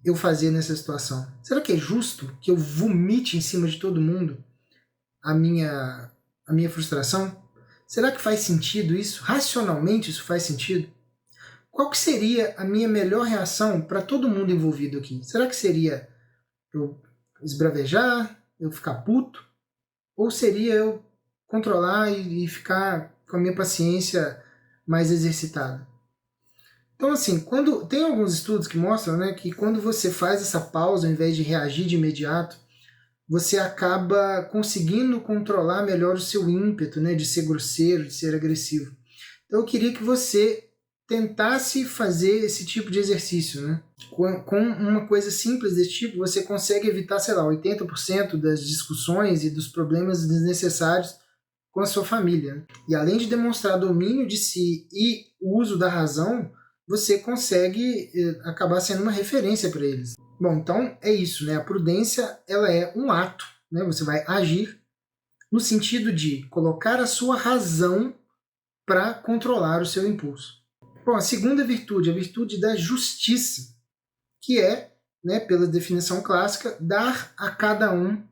eu fazer nessa situação? Será que é justo que eu vomite em cima de todo mundo a minha frustração? Será que faz sentido isso? Racionalmente isso faz sentido? Qual que seria a minha melhor reação para todo mundo envolvido aqui? Será que seria eu esbravejar, eu ficar puto? Ou seria eu controlar e ficar com a minha paciência mais exercitada? Então, assim, tem alguns estudos que mostram, né, que quando você faz essa pausa, ao invés de reagir de imediato, você acaba conseguindo controlar melhor o seu ímpeto, né, de ser grosseiro, de ser agressivo. Então, eu queria que você tentasse fazer esse tipo de exercício, né? Com uma coisa simples desse tipo, você consegue evitar, sei lá, 80% das discussões e dos problemas desnecessários com a sua família. E além de demonstrar domínio de si e o uso da razão, você consegue acabar sendo uma referência para eles. Bom, então é isso, né? A prudência, ela é um ato, né? Você vai agir no sentido de colocar a sua razão para controlar o seu impulso. Bom, a segunda virtude, a virtude da justiça, que é, né, pela definição clássica, dar a cada um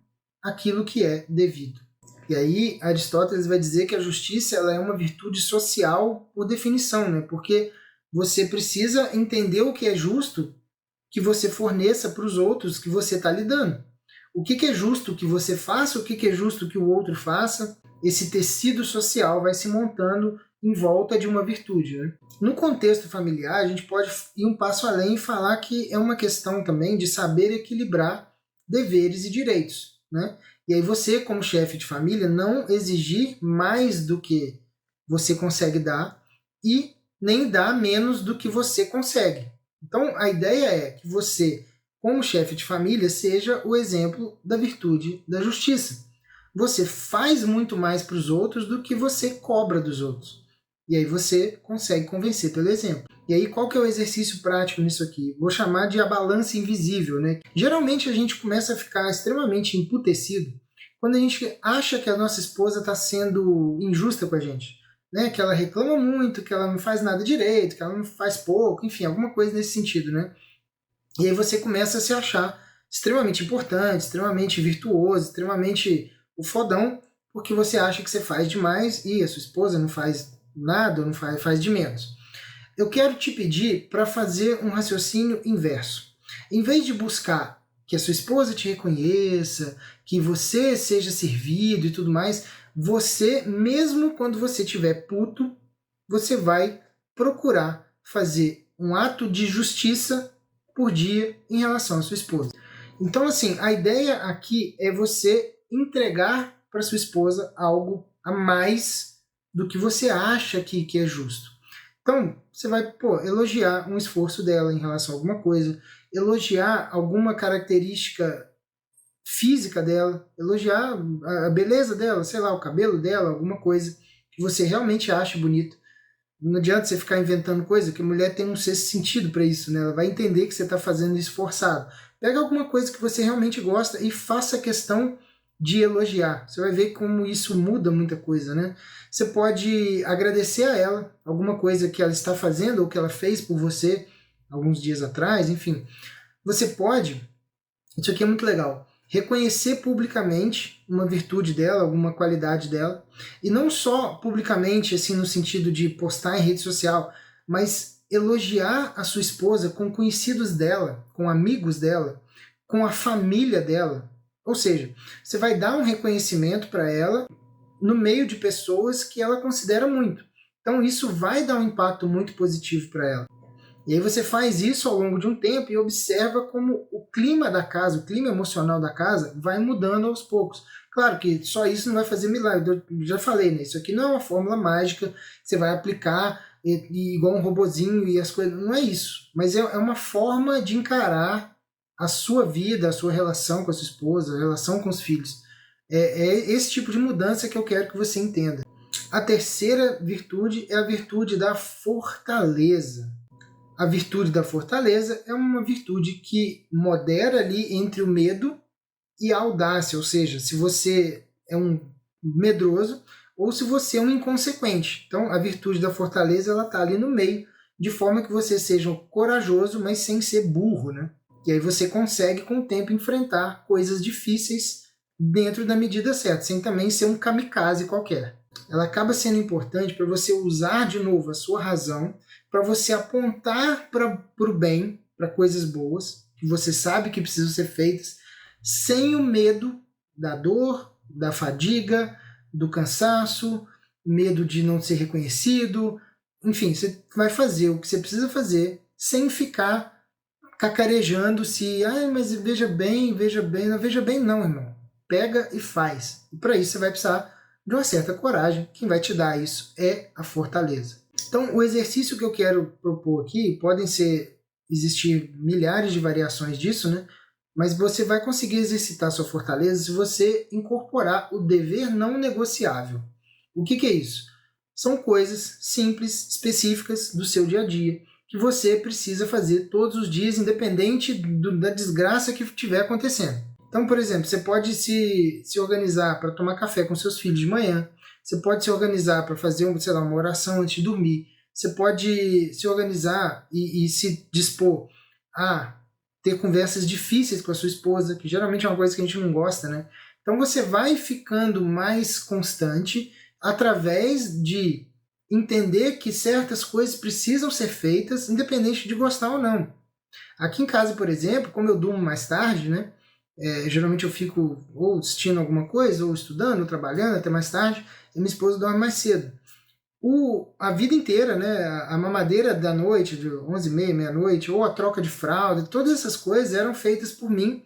aquilo que é devido. E aí Aristóteles vai dizer que a justiça, ela é uma virtude social por definição, né? Porque você precisa entender o que é justo que você forneça para os outros que você está lidando. O que é justo que você faça, o que é justo que o outro faça. Esse tecido social vai se montando em volta de uma virtude, né? No contexto familiar, a gente pode ir um passo além e falar que é uma questão também de saber equilibrar deveres e direitos, né? E aí você, como chefe de família, não exigir mais do que você consegue dar e nem dar menos do que você consegue. Então, a ideia é que você, como chefe de família, seja o exemplo da virtude da justiça. Você faz muito mais para os outros do que você cobra dos outros. E aí você consegue convencer pelo exemplo. E aí qual que é o exercício prático nisso aqui? Vou chamar de a balança invisível, né? Geralmente a gente começa a ficar extremamente emputecido quando a gente acha que a nossa esposa está sendo injusta com a gente. Né? Que ela reclama muito, que ela não faz nada direito, que ela não faz pouco, enfim, alguma coisa nesse sentido, né? E aí você começa a se achar extremamente importante, extremamente virtuoso, extremamente o fodão, porque você acha que você faz demais e a sua esposa não faz nada, ou não faz de menos. Eu quero te pedir para fazer um raciocínio inverso. Em vez de buscar que a sua esposa te reconheça, que você seja servido e tudo mais, você, mesmo quando você estiver puto, você vai procurar fazer um ato de justiça por dia em relação à sua esposa. Então, assim, a ideia aqui é você entregar para sua esposa algo a mais do que você acha que é justo. Então, você vai elogiar um esforço dela em relação a alguma coisa, elogiar alguma característica física dela, elogiar a beleza dela, sei lá, o cabelo dela, alguma coisa que você realmente acha bonito. Não adianta você ficar inventando coisa, que a mulher tem um sexto sentido para isso, né? Ela vai entender que você está fazendo isso forçado. Pega alguma coisa que você realmente gosta e faça questão de elogiar. Você vai ver como isso muda muita coisa, né? Você pode agradecer a ela alguma coisa que ela está fazendo ou que ela fez por você alguns dias atrás, enfim. Você pode, isso aqui é muito legal, reconhecer publicamente uma virtude dela, alguma qualidade dela, e não só publicamente, assim, no sentido de postar em rede social, mas elogiar a sua esposa com conhecidos dela, com amigos dela, com a família dela. Ou seja, você vai dar um reconhecimento para ela no meio de pessoas que ela considera muito. Então isso vai dar um impacto muito positivo para ela. E aí você faz isso ao longo de um tempo e observa como o clima da casa, o clima emocional da casa vai mudando aos poucos. Claro que só isso não vai fazer milagre, eu já falei, né? Isso aqui não é uma fórmula mágica que você vai aplicar igual um robozinho e as coisas, não é isso. Mas é uma forma de encarar a sua vida, a sua relação com a sua esposa, a relação com os filhos. É esse tipo de mudança que eu quero que você entenda. A terceira virtude é a virtude da fortaleza. A virtude da fortaleza é uma virtude que modera ali entre o medo e a audácia, ou seja, se você é um medroso ou se você é um inconsequente. Então, a virtude da fortaleza ela está ali no meio, de forma que você seja corajoso, mas sem ser burro, né? E aí você consegue, com o tempo, enfrentar coisas difíceis dentro da medida certa, sem também ser um kamikaze qualquer. Ela acaba sendo importante para você usar de novo a sua razão, para você apontar para o bem, para coisas boas, que você sabe que precisam ser feitas, sem o medo da dor, da fadiga, do cansaço, medo de não ser reconhecido. Enfim, você vai fazer o que você precisa fazer sem ficar cacarejando se, mas veja bem, não veja bem não, irmão. Pega e faz. E para isso você vai precisar de uma certa coragem. Quem vai te dar isso é a fortaleza. Então, o exercício que eu quero propor aqui, existir milhares de variações disso, né? Mas você vai conseguir exercitar sua fortaleza se você incorporar o dever não negociável. O que é isso? São coisas simples, específicas do seu dia a dia, que você precisa fazer todos os dias, independente da desgraça que estiver acontecendo. Então, por exemplo, você pode se organizar para tomar café com seus filhos de manhã, você pode se organizar para fazer uma oração antes de dormir, você pode se organizar e se dispor a ter conversas difíceis com a sua esposa, que geralmente é uma coisa que a gente não gosta, né? Então você vai ficando mais constante através de entender que certas coisas precisam ser feitas, independente de gostar ou não. Aqui em casa, por exemplo, como eu durmo mais tarde, né? Geralmente eu fico ou assistindo alguma coisa, ou estudando, ou trabalhando até mais tarde, e minha esposa dorme mais cedo. A vida inteira, né, a mamadeira da noite, de 11h30, meia-noite, ou a troca de fralda, todas essas coisas eram feitas por mim,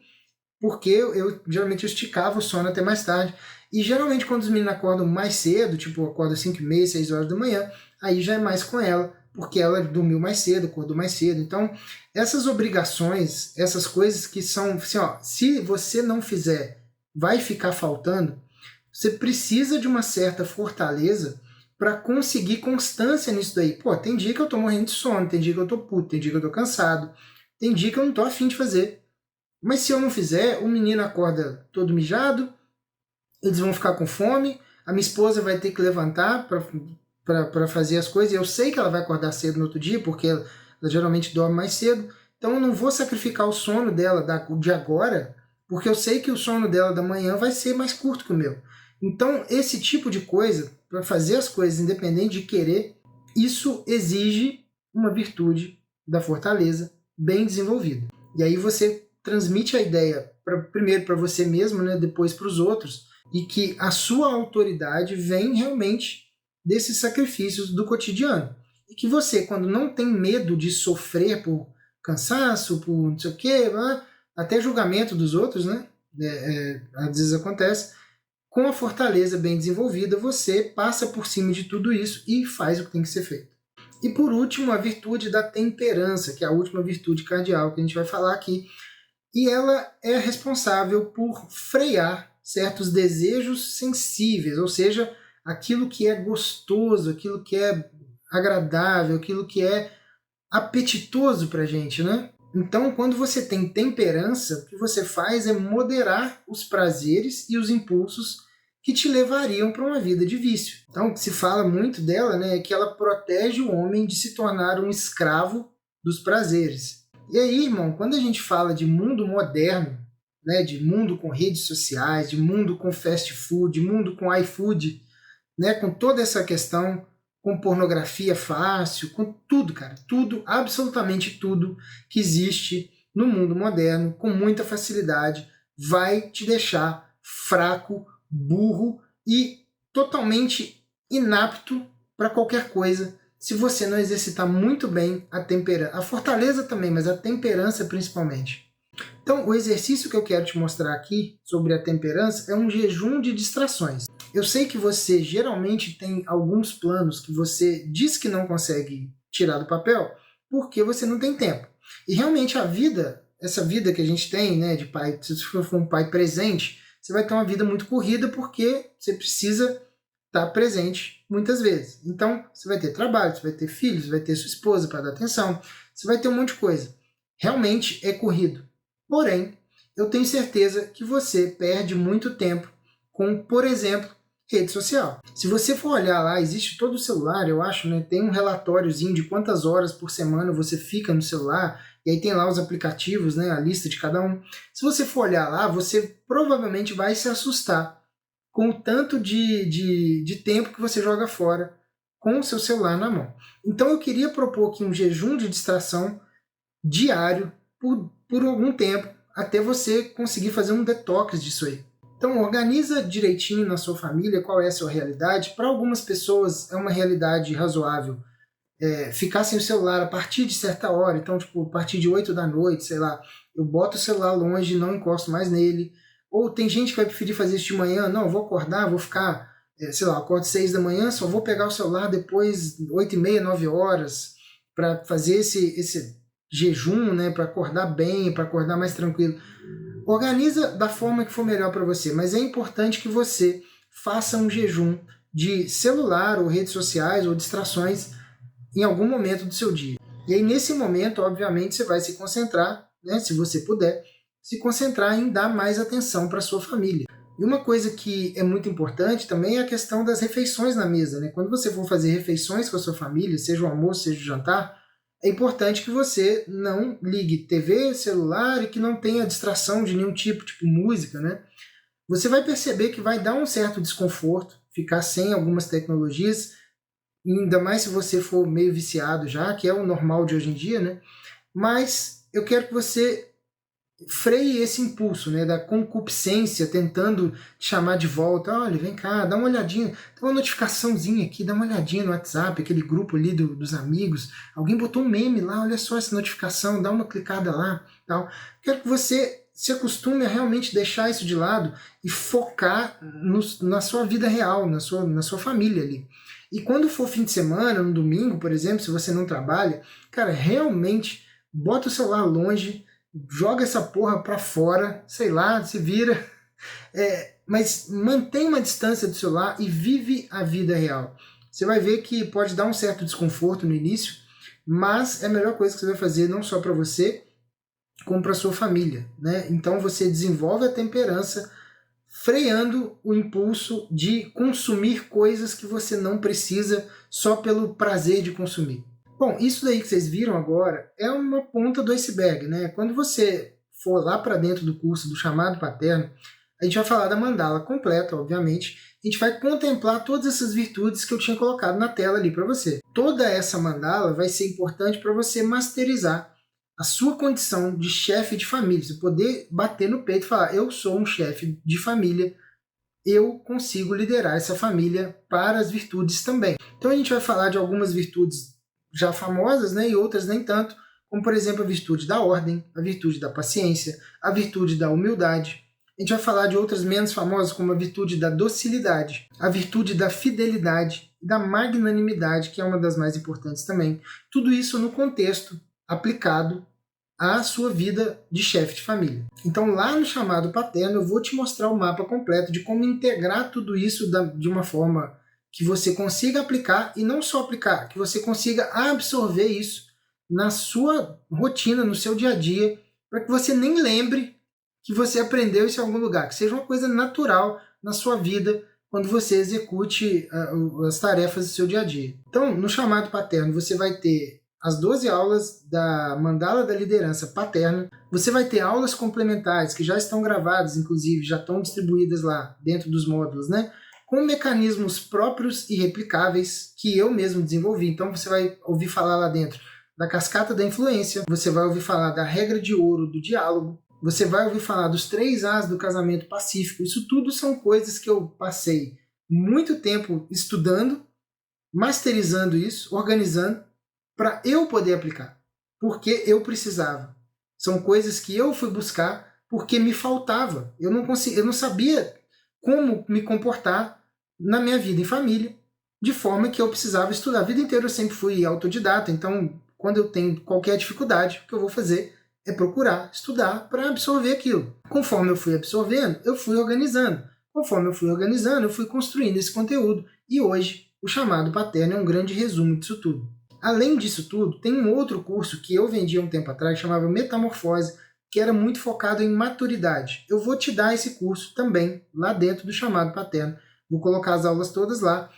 porque geralmente eu esticava o sono até mais tarde. E geralmente quando os meninos acordam mais cedo, tipo acorda 5h30, 6 horas da manhã, aí já é mais com ela, porque ela dormiu mais cedo, acordou mais cedo. Então, essas obrigações, essas coisas que são, assim, ó, se você não fizer, vai ficar faltando, você precisa de uma certa fortaleza para conseguir constância nisso daí. Pô, tem dia que eu tô morrendo de sono, tem dia que eu tô puto, tem dia que eu tô cansado, tem dia que eu não tô afim de fazer. Mas se eu não fizer, o menino acorda todo mijado, eles vão ficar com fome, a minha esposa vai ter que levantar para fazer as coisas, e eu sei que ela vai acordar cedo no outro dia, porque ela geralmente dorme mais cedo, então eu não vou sacrificar o sono dela de agora, porque eu sei que o sono dela da manhã vai ser mais curto que o meu. Então, esse tipo de coisa, para fazer as coisas independente de querer, isso exige uma virtude da fortaleza bem desenvolvida. E aí você transmite a ideia, primeiro para você mesmo, né, depois para os outros, e que a sua autoridade vem realmente desses sacrifícios do cotidiano. E que você, quando não tem medo de sofrer por cansaço, por não sei o quê, até julgamento dos outros, né, às vezes acontece, com a fortaleza bem desenvolvida, você passa por cima de tudo isso e faz o que tem que ser feito. E por último, a virtude da temperança, que é a última virtude cardeal que a gente vai falar aqui. E ela é responsável por frear certos desejos sensíveis, ou seja, aquilo que é gostoso, aquilo que é agradável, aquilo que é apetitoso para a gente, né? Então, quando você tem temperança, o que você faz é moderar os prazeres e os impulsos que te levariam para uma vida de vício. Então, o que se fala muito dela, né, é que ela protege o homem de se tornar um escravo dos prazeres. E aí, irmão, quando a gente fala de mundo moderno, né, de mundo com redes sociais, de mundo com fast food, de mundo com iFood, né, com toda essa questão, com pornografia fácil, com tudo, cara, tudo, absolutamente tudo que existe no mundo moderno, com muita facilidade, vai te deixar fraco, burro e totalmente inapto para qualquer coisa se você não exercitar muito bem a temperança, a fortaleza também, mas a temperança principalmente. Então, o exercício que eu quero te mostrar aqui sobre a temperança é um jejum de distrações. Eu sei que você geralmente tem alguns planos que você diz que não consegue tirar do papel porque você não tem tempo. E realmente a vida, essa vida que a gente tem, né, de pai, se você for um pai presente, você vai ter uma vida muito corrida porque você precisa estar presente muitas vezes. Então, você vai ter trabalho, você vai ter filhos, você vai ter sua esposa para dar atenção, você vai ter um monte de coisa. Realmente é corrido. Porém, eu tenho certeza que você perde muito tempo com, por exemplo, rede social. Se você for olhar lá, existe todo o celular, eu acho, né? Tem um relatóriozinho de quantas horas por semana você fica no celular, e aí tem lá os aplicativos, né? A lista de cada um. Se você for olhar lá, você provavelmente vai se assustar com o tanto de tempo que você joga fora com o seu celular na mão. Então eu queria propor aqui um jejum de distração diário por algum tempo, até você conseguir fazer um detox disso aí. Então organiza direitinho na sua família qual é a sua realidade. Para algumas pessoas é uma realidade razoável ficar sem o celular a partir de certa hora. Então, tipo, a partir de 8 da noite, sei lá, eu boto o celular longe e não encosto mais nele. Ou tem gente que vai preferir fazer isso de manhã. Não, eu vou acordar, vou ficar, sei lá, acordo 6 da manhã, só vou pegar o celular depois 8h30, 9 horas, para fazer esse jejum, né, para acordar bem, para acordar mais tranquilo. Organiza da forma que for melhor para você, mas é importante que você faça um jejum de celular ou redes sociais ou distrações em algum momento do seu dia. E aí nesse momento, obviamente, você vai se concentrar, né, se você puder, se concentrar em dar mais atenção para sua família. E uma coisa que é muito importante também é a questão das refeições na mesa, né? Quando você for fazer refeições com a sua família, seja o almoço, seja o jantar, é importante que você não ligue TV, celular e que não tenha distração de nenhum tipo música, né? Você vai perceber que vai dar um certo desconforto ficar sem algumas tecnologias, ainda mais se você for meio viciado já, que é o normal de hoje em dia, né? Mas eu quero que você freie esse impulso, né, da concupiscência, tentando te chamar de volta. Olha, vem cá, dá uma olhadinha, tem uma notificaçãozinha aqui, dá uma olhadinha no WhatsApp, aquele grupo ali dos amigos, alguém botou um meme lá, olha só essa notificação, dá uma clicada lá, tal. Quero que você se acostume a realmente deixar isso de lado e focar na sua vida real, na sua família ali. E quando for fim de semana, no domingo, por exemplo, se você não trabalha, cara, realmente bota o celular longe, joga essa porra pra fora, sei lá, se vira, mas mantém uma distância do celular e vive a vida real. Você vai ver que pode dar um certo desconforto no início, mas é a melhor coisa que você vai fazer não só para você, como para sua família, né? Então você desenvolve a temperança, freando o impulso de consumir coisas que você não precisa só pelo prazer de consumir. Bom, isso daí que vocês viram agora é uma ponta do iceberg, né? Quando você for lá para dentro do curso do chamado paterno, a gente vai falar da mandala completa, obviamente. A gente vai contemplar todas essas virtudes que eu tinha colocado na tela ali para você. Toda essa mandala vai ser importante para você masterizar a sua condição de chefe de família. Você poder bater no peito e falar, eu sou um chefe de família, eu consigo liderar essa família para as virtudes também. Então a gente vai falar de algumas virtudes já famosas, né, e outras nem tanto, como por exemplo a virtude da ordem, a virtude da paciência, a virtude da humildade. A gente vai falar de outras menos famosas, como a virtude da docilidade, a virtude da fidelidade e da magnanimidade, que é uma das mais importantes também. Tudo isso no contexto aplicado à sua vida de chefe de família. Então lá no chamado paterno eu vou te mostrar o mapa completo de como integrar tudo isso de uma forma que você consiga aplicar, e não só aplicar, que você consiga absorver isso na sua rotina, no seu dia a dia, para que você nem lembre que você aprendeu isso em algum lugar, que seja uma coisa natural na sua vida quando você execute as tarefas do seu dia a dia. Então, no chamado paterno, você vai ter as 12 aulas da Mandala da Liderança Paterna, você vai ter aulas complementares que já estão gravadas, inclusive já estão distribuídas lá dentro dos módulos, né? Com mecanismos próprios e replicáveis que eu mesmo desenvolvi. Então você vai ouvir falar lá dentro da cascata da influência, você vai ouvir falar da regra de ouro do diálogo, você vai ouvir falar dos 3 As do casamento pacífico. Isso tudo são coisas que eu passei muito tempo estudando, masterizando isso, organizando, para eu poder aplicar, porque eu precisava. São coisas que eu fui buscar porque me faltava. Eu não sabia como me comportar na minha vida em família, de forma que eu precisava estudar. A vida inteira eu sempre fui autodidata, então quando eu tenho qualquer dificuldade, o que eu vou fazer é procurar estudar para absorver aquilo. Conforme eu fui absorvendo, eu fui organizando. Conforme eu fui organizando, eu fui construindo esse conteúdo. E hoje, o chamado paterno é um grande resumo disso tudo. Além disso tudo, tem um outro curso que eu vendi há um tempo atrás, chamava Metamorfose, que era muito focado em maturidade. Eu vou te dar esse curso também, lá dentro do chamado paterno. Vou colocar as aulas todas lá,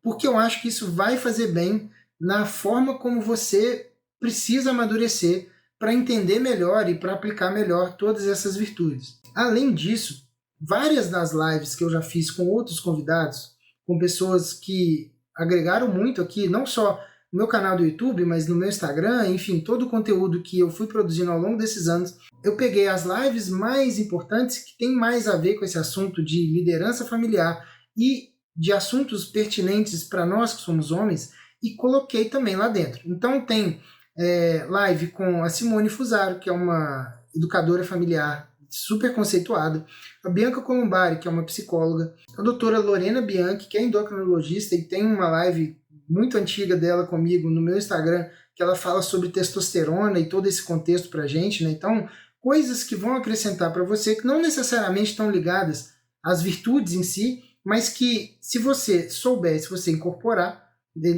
porque eu acho que isso vai fazer bem na forma como você precisa amadurecer para entender melhor e para aplicar melhor todas essas virtudes. Além disso, várias das lives que eu já fiz com outros convidados, com pessoas que agregaram muito aqui, não só no meu canal do YouTube, mas no meu Instagram, enfim, todo o conteúdo que eu fui produzindo ao longo desses anos, eu peguei as lives mais importantes que tem mais a ver com esse assunto de liderança familiar e de assuntos pertinentes para nós que somos homens e coloquei também lá dentro. Então tem live com a Simone Fusaro, que é uma educadora familiar super conceituada, a Bianca Columbari, que é uma psicóloga, a doutora Lorena Bianchi, que é endocrinologista e tem uma live muito antiga dela comigo no meu Instagram, que ela fala sobre testosterona e todo esse contexto pra gente, né? Então, coisas que vão acrescentar para você que não necessariamente estão ligadas às virtudes em si, mas que se você souber, se você incorporar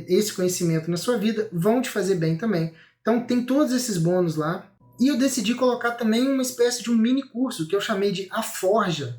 esse conhecimento na sua vida, vão te fazer bem também. Então tem todos esses bônus lá. E eu decidi colocar também uma espécie de um mini curso que eu chamei de A Forja,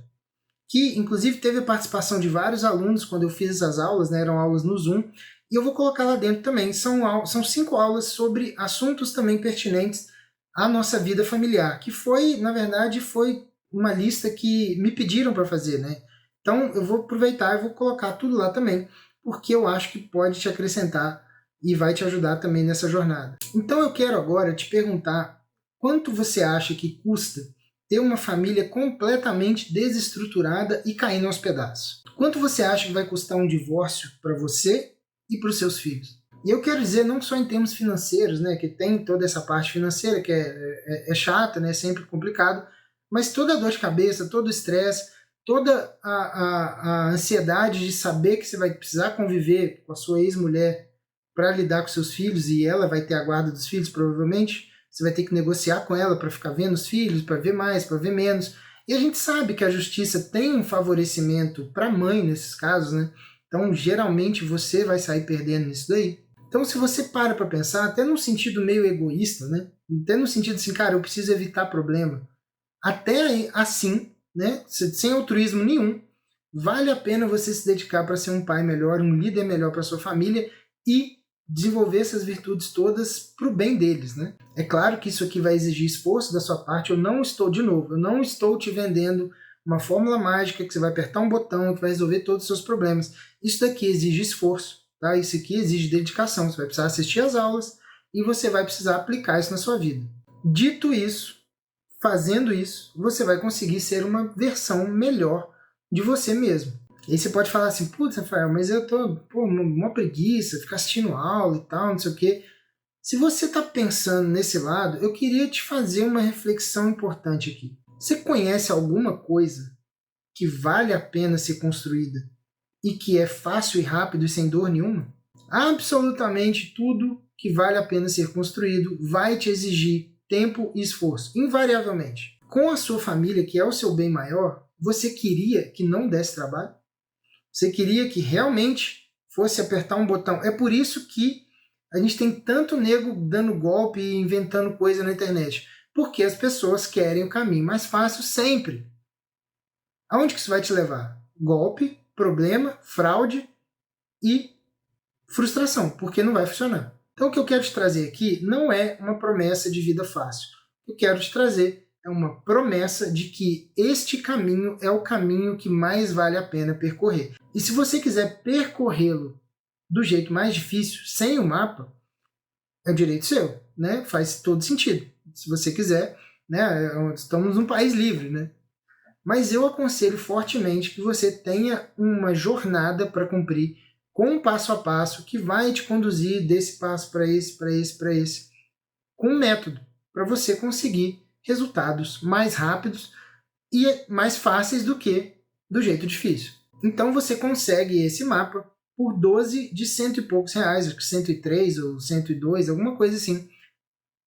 que inclusive teve a participação de vários alunos quando eu fiz essas aulas, né? Eram aulas no Zoom, e eu vou colocar lá dentro também. São 5 aulas sobre assuntos também pertinentes à nossa vida familiar, que foi, na verdade, foi uma lista que me pediram para fazer, né? Então eu vou aproveitar e vou colocar tudo lá também, porque eu acho que pode te acrescentar e vai te ajudar também nessa jornada. Então eu quero agora te perguntar quanto você acha que custa ter uma família completamente desestruturada e caindo aos pedaços? Quanto você acha que vai custar um divórcio para você e para os seus filhos? E eu quero dizer não só em termos financeiros, né, que tem toda essa parte financeira que é chata, né, sempre complicado, mas toda a dor de cabeça, todo o estresse, toda a ansiedade de saber que você vai precisar conviver com a sua ex-mulher para lidar com seus filhos e ela vai ter a guarda dos filhos provavelmente, você vai ter que negociar com ela para ficar vendo os filhos, para ver mais, para ver menos. E a gente sabe que a justiça tem um favorecimento para a mãe nesses casos, né? Então, geralmente, você vai sair perdendo nisso daí. Então, se você para pensar, até num sentido meio egoísta, né? Até no sentido assim, cara, eu preciso evitar problema. Até assim, né? Sem altruísmo nenhum, vale a pena você se dedicar para ser um pai melhor, um líder melhor para sua família e desenvolver essas virtudes todas para o bem deles, né? É claro que isso aqui vai exigir esforço da sua parte. Eu não estou te vendendo uma fórmula mágica que você vai apertar um botão que vai resolver todos os seus problemas. Isso daqui exige esforço, tá? Isso aqui exige dedicação. Você vai precisar assistir às aulas e você vai precisar aplicar isso na sua vida. Dito isso, fazendo isso, você vai conseguir ser uma versão melhor de você mesmo. E aí você pode falar assim, putz, Rafael, mas eu tô uma preguiça, ficar assistindo aula e tal, não sei o quê. Se você está pensando nesse lado, eu queria te fazer uma reflexão importante aqui. Você conhece alguma coisa que vale a pena ser construída e que é fácil e rápido e sem dor nenhuma? Absolutamente tudo que vale a pena ser construído vai te exigir tempo e esforço, invariavelmente. Com a sua família, que é o seu bem maior, você queria que não desse trabalho? Você queria que realmente fosse apertar um botão? É por isso que A gente tem tanto nego dando golpe e inventando coisa na internet? Porque as pessoas querem o caminho mais fácil sempre. Aonde que isso vai te levar? Golpe, problema, fraude e frustração, porque não vai funcionar. Então o que eu quero te trazer aqui não é uma promessa de vida fácil. O que eu quero te trazer é uma promessa de que este caminho é o caminho que mais vale a pena percorrer. E se você quiser percorrê-lo do jeito mais difícil, sem o mapa, é direito seu, né? Faz todo sentido. Se você quiser, né? Estamos num país livre, né? Mas eu aconselho fortemente que você tenha uma jornada para cumprir com um passo a passo que vai te conduzir desse passo para esse, para esse, para esse, com um método para você conseguir resultados mais rápidos e mais fáceis do que do jeito difícil. Então você consegue esse mapa por 12 de cento e poucos reais, acho que 103 ou 102, alguma coisa assim.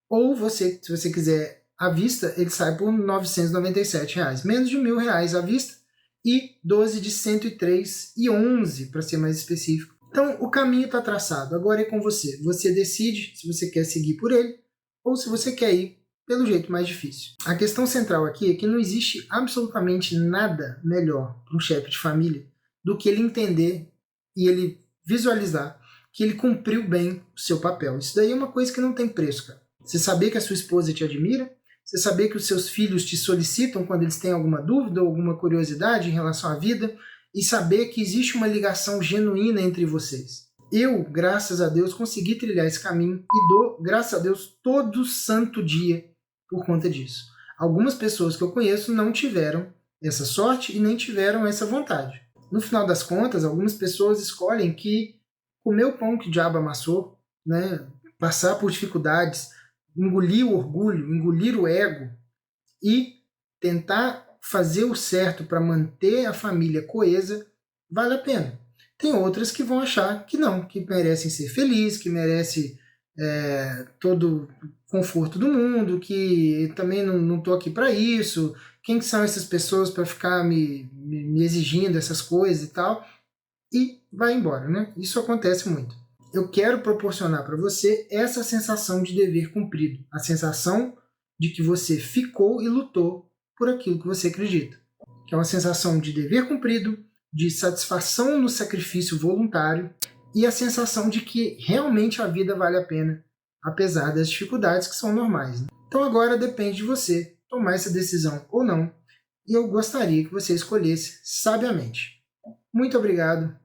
Ou você, se você quiser à vista, ele sai por R$ 997, menos de R$ 1.000 à vista, e 12 de 103,11 para ser mais específico. Então o caminho está traçado, agora é com você. Você decide se você quer seguir por ele ou se você quer ir pelo jeito mais difícil. A questão central aqui é que não existe absolutamente nada melhor para um chefe de família do que ele entender e ele visualizar que ele cumpriu bem o seu papel. Isso daí é uma coisa que não tem preço, cara. Você saber que a sua esposa te admira, você saber que os seus filhos te solicitam quando eles têm alguma dúvida ou alguma curiosidade em relação à vida, e saber que existe uma ligação genuína entre vocês. Eu, graças a Deus, consegui trilhar esse caminho e dou, graças a Deus, todo santo dia por conta disso. Algumas pessoas que eu conheço não tiveram essa sorte e nem tiveram essa vontade. No final das contas, algumas pessoas escolhem que comer o pão que o diabo amassou, né, passar por dificuldades, engolir o orgulho, engolir o ego e tentar fazer o certo para manter a família coesa, vale a pena. Tem outras que vão achar que não, que merecem ser felizes, que merecem todo o conforto do mundo, que também não estou aqui para isso, quem que são essas pessoas para ficar me exigindo essas coisas e tal, e vai embora, né? Isso acontece muito. Eu quero proporcionar para você essa sensação de dever cumprido, a sensação de que você ficou e lutou por aquilo que você acredita, que é uma sensação de dever cumprido, de satisfação no sacrifício voluntário e a sensação de que realmente a vida vale a pena, apesar das dificuldades que são normais, né? Então agora depende de você tomar essa decisão ou não, e eu gostaria que você escolhesse sabiamente. Muito obrigado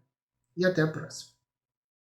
e até a próxima.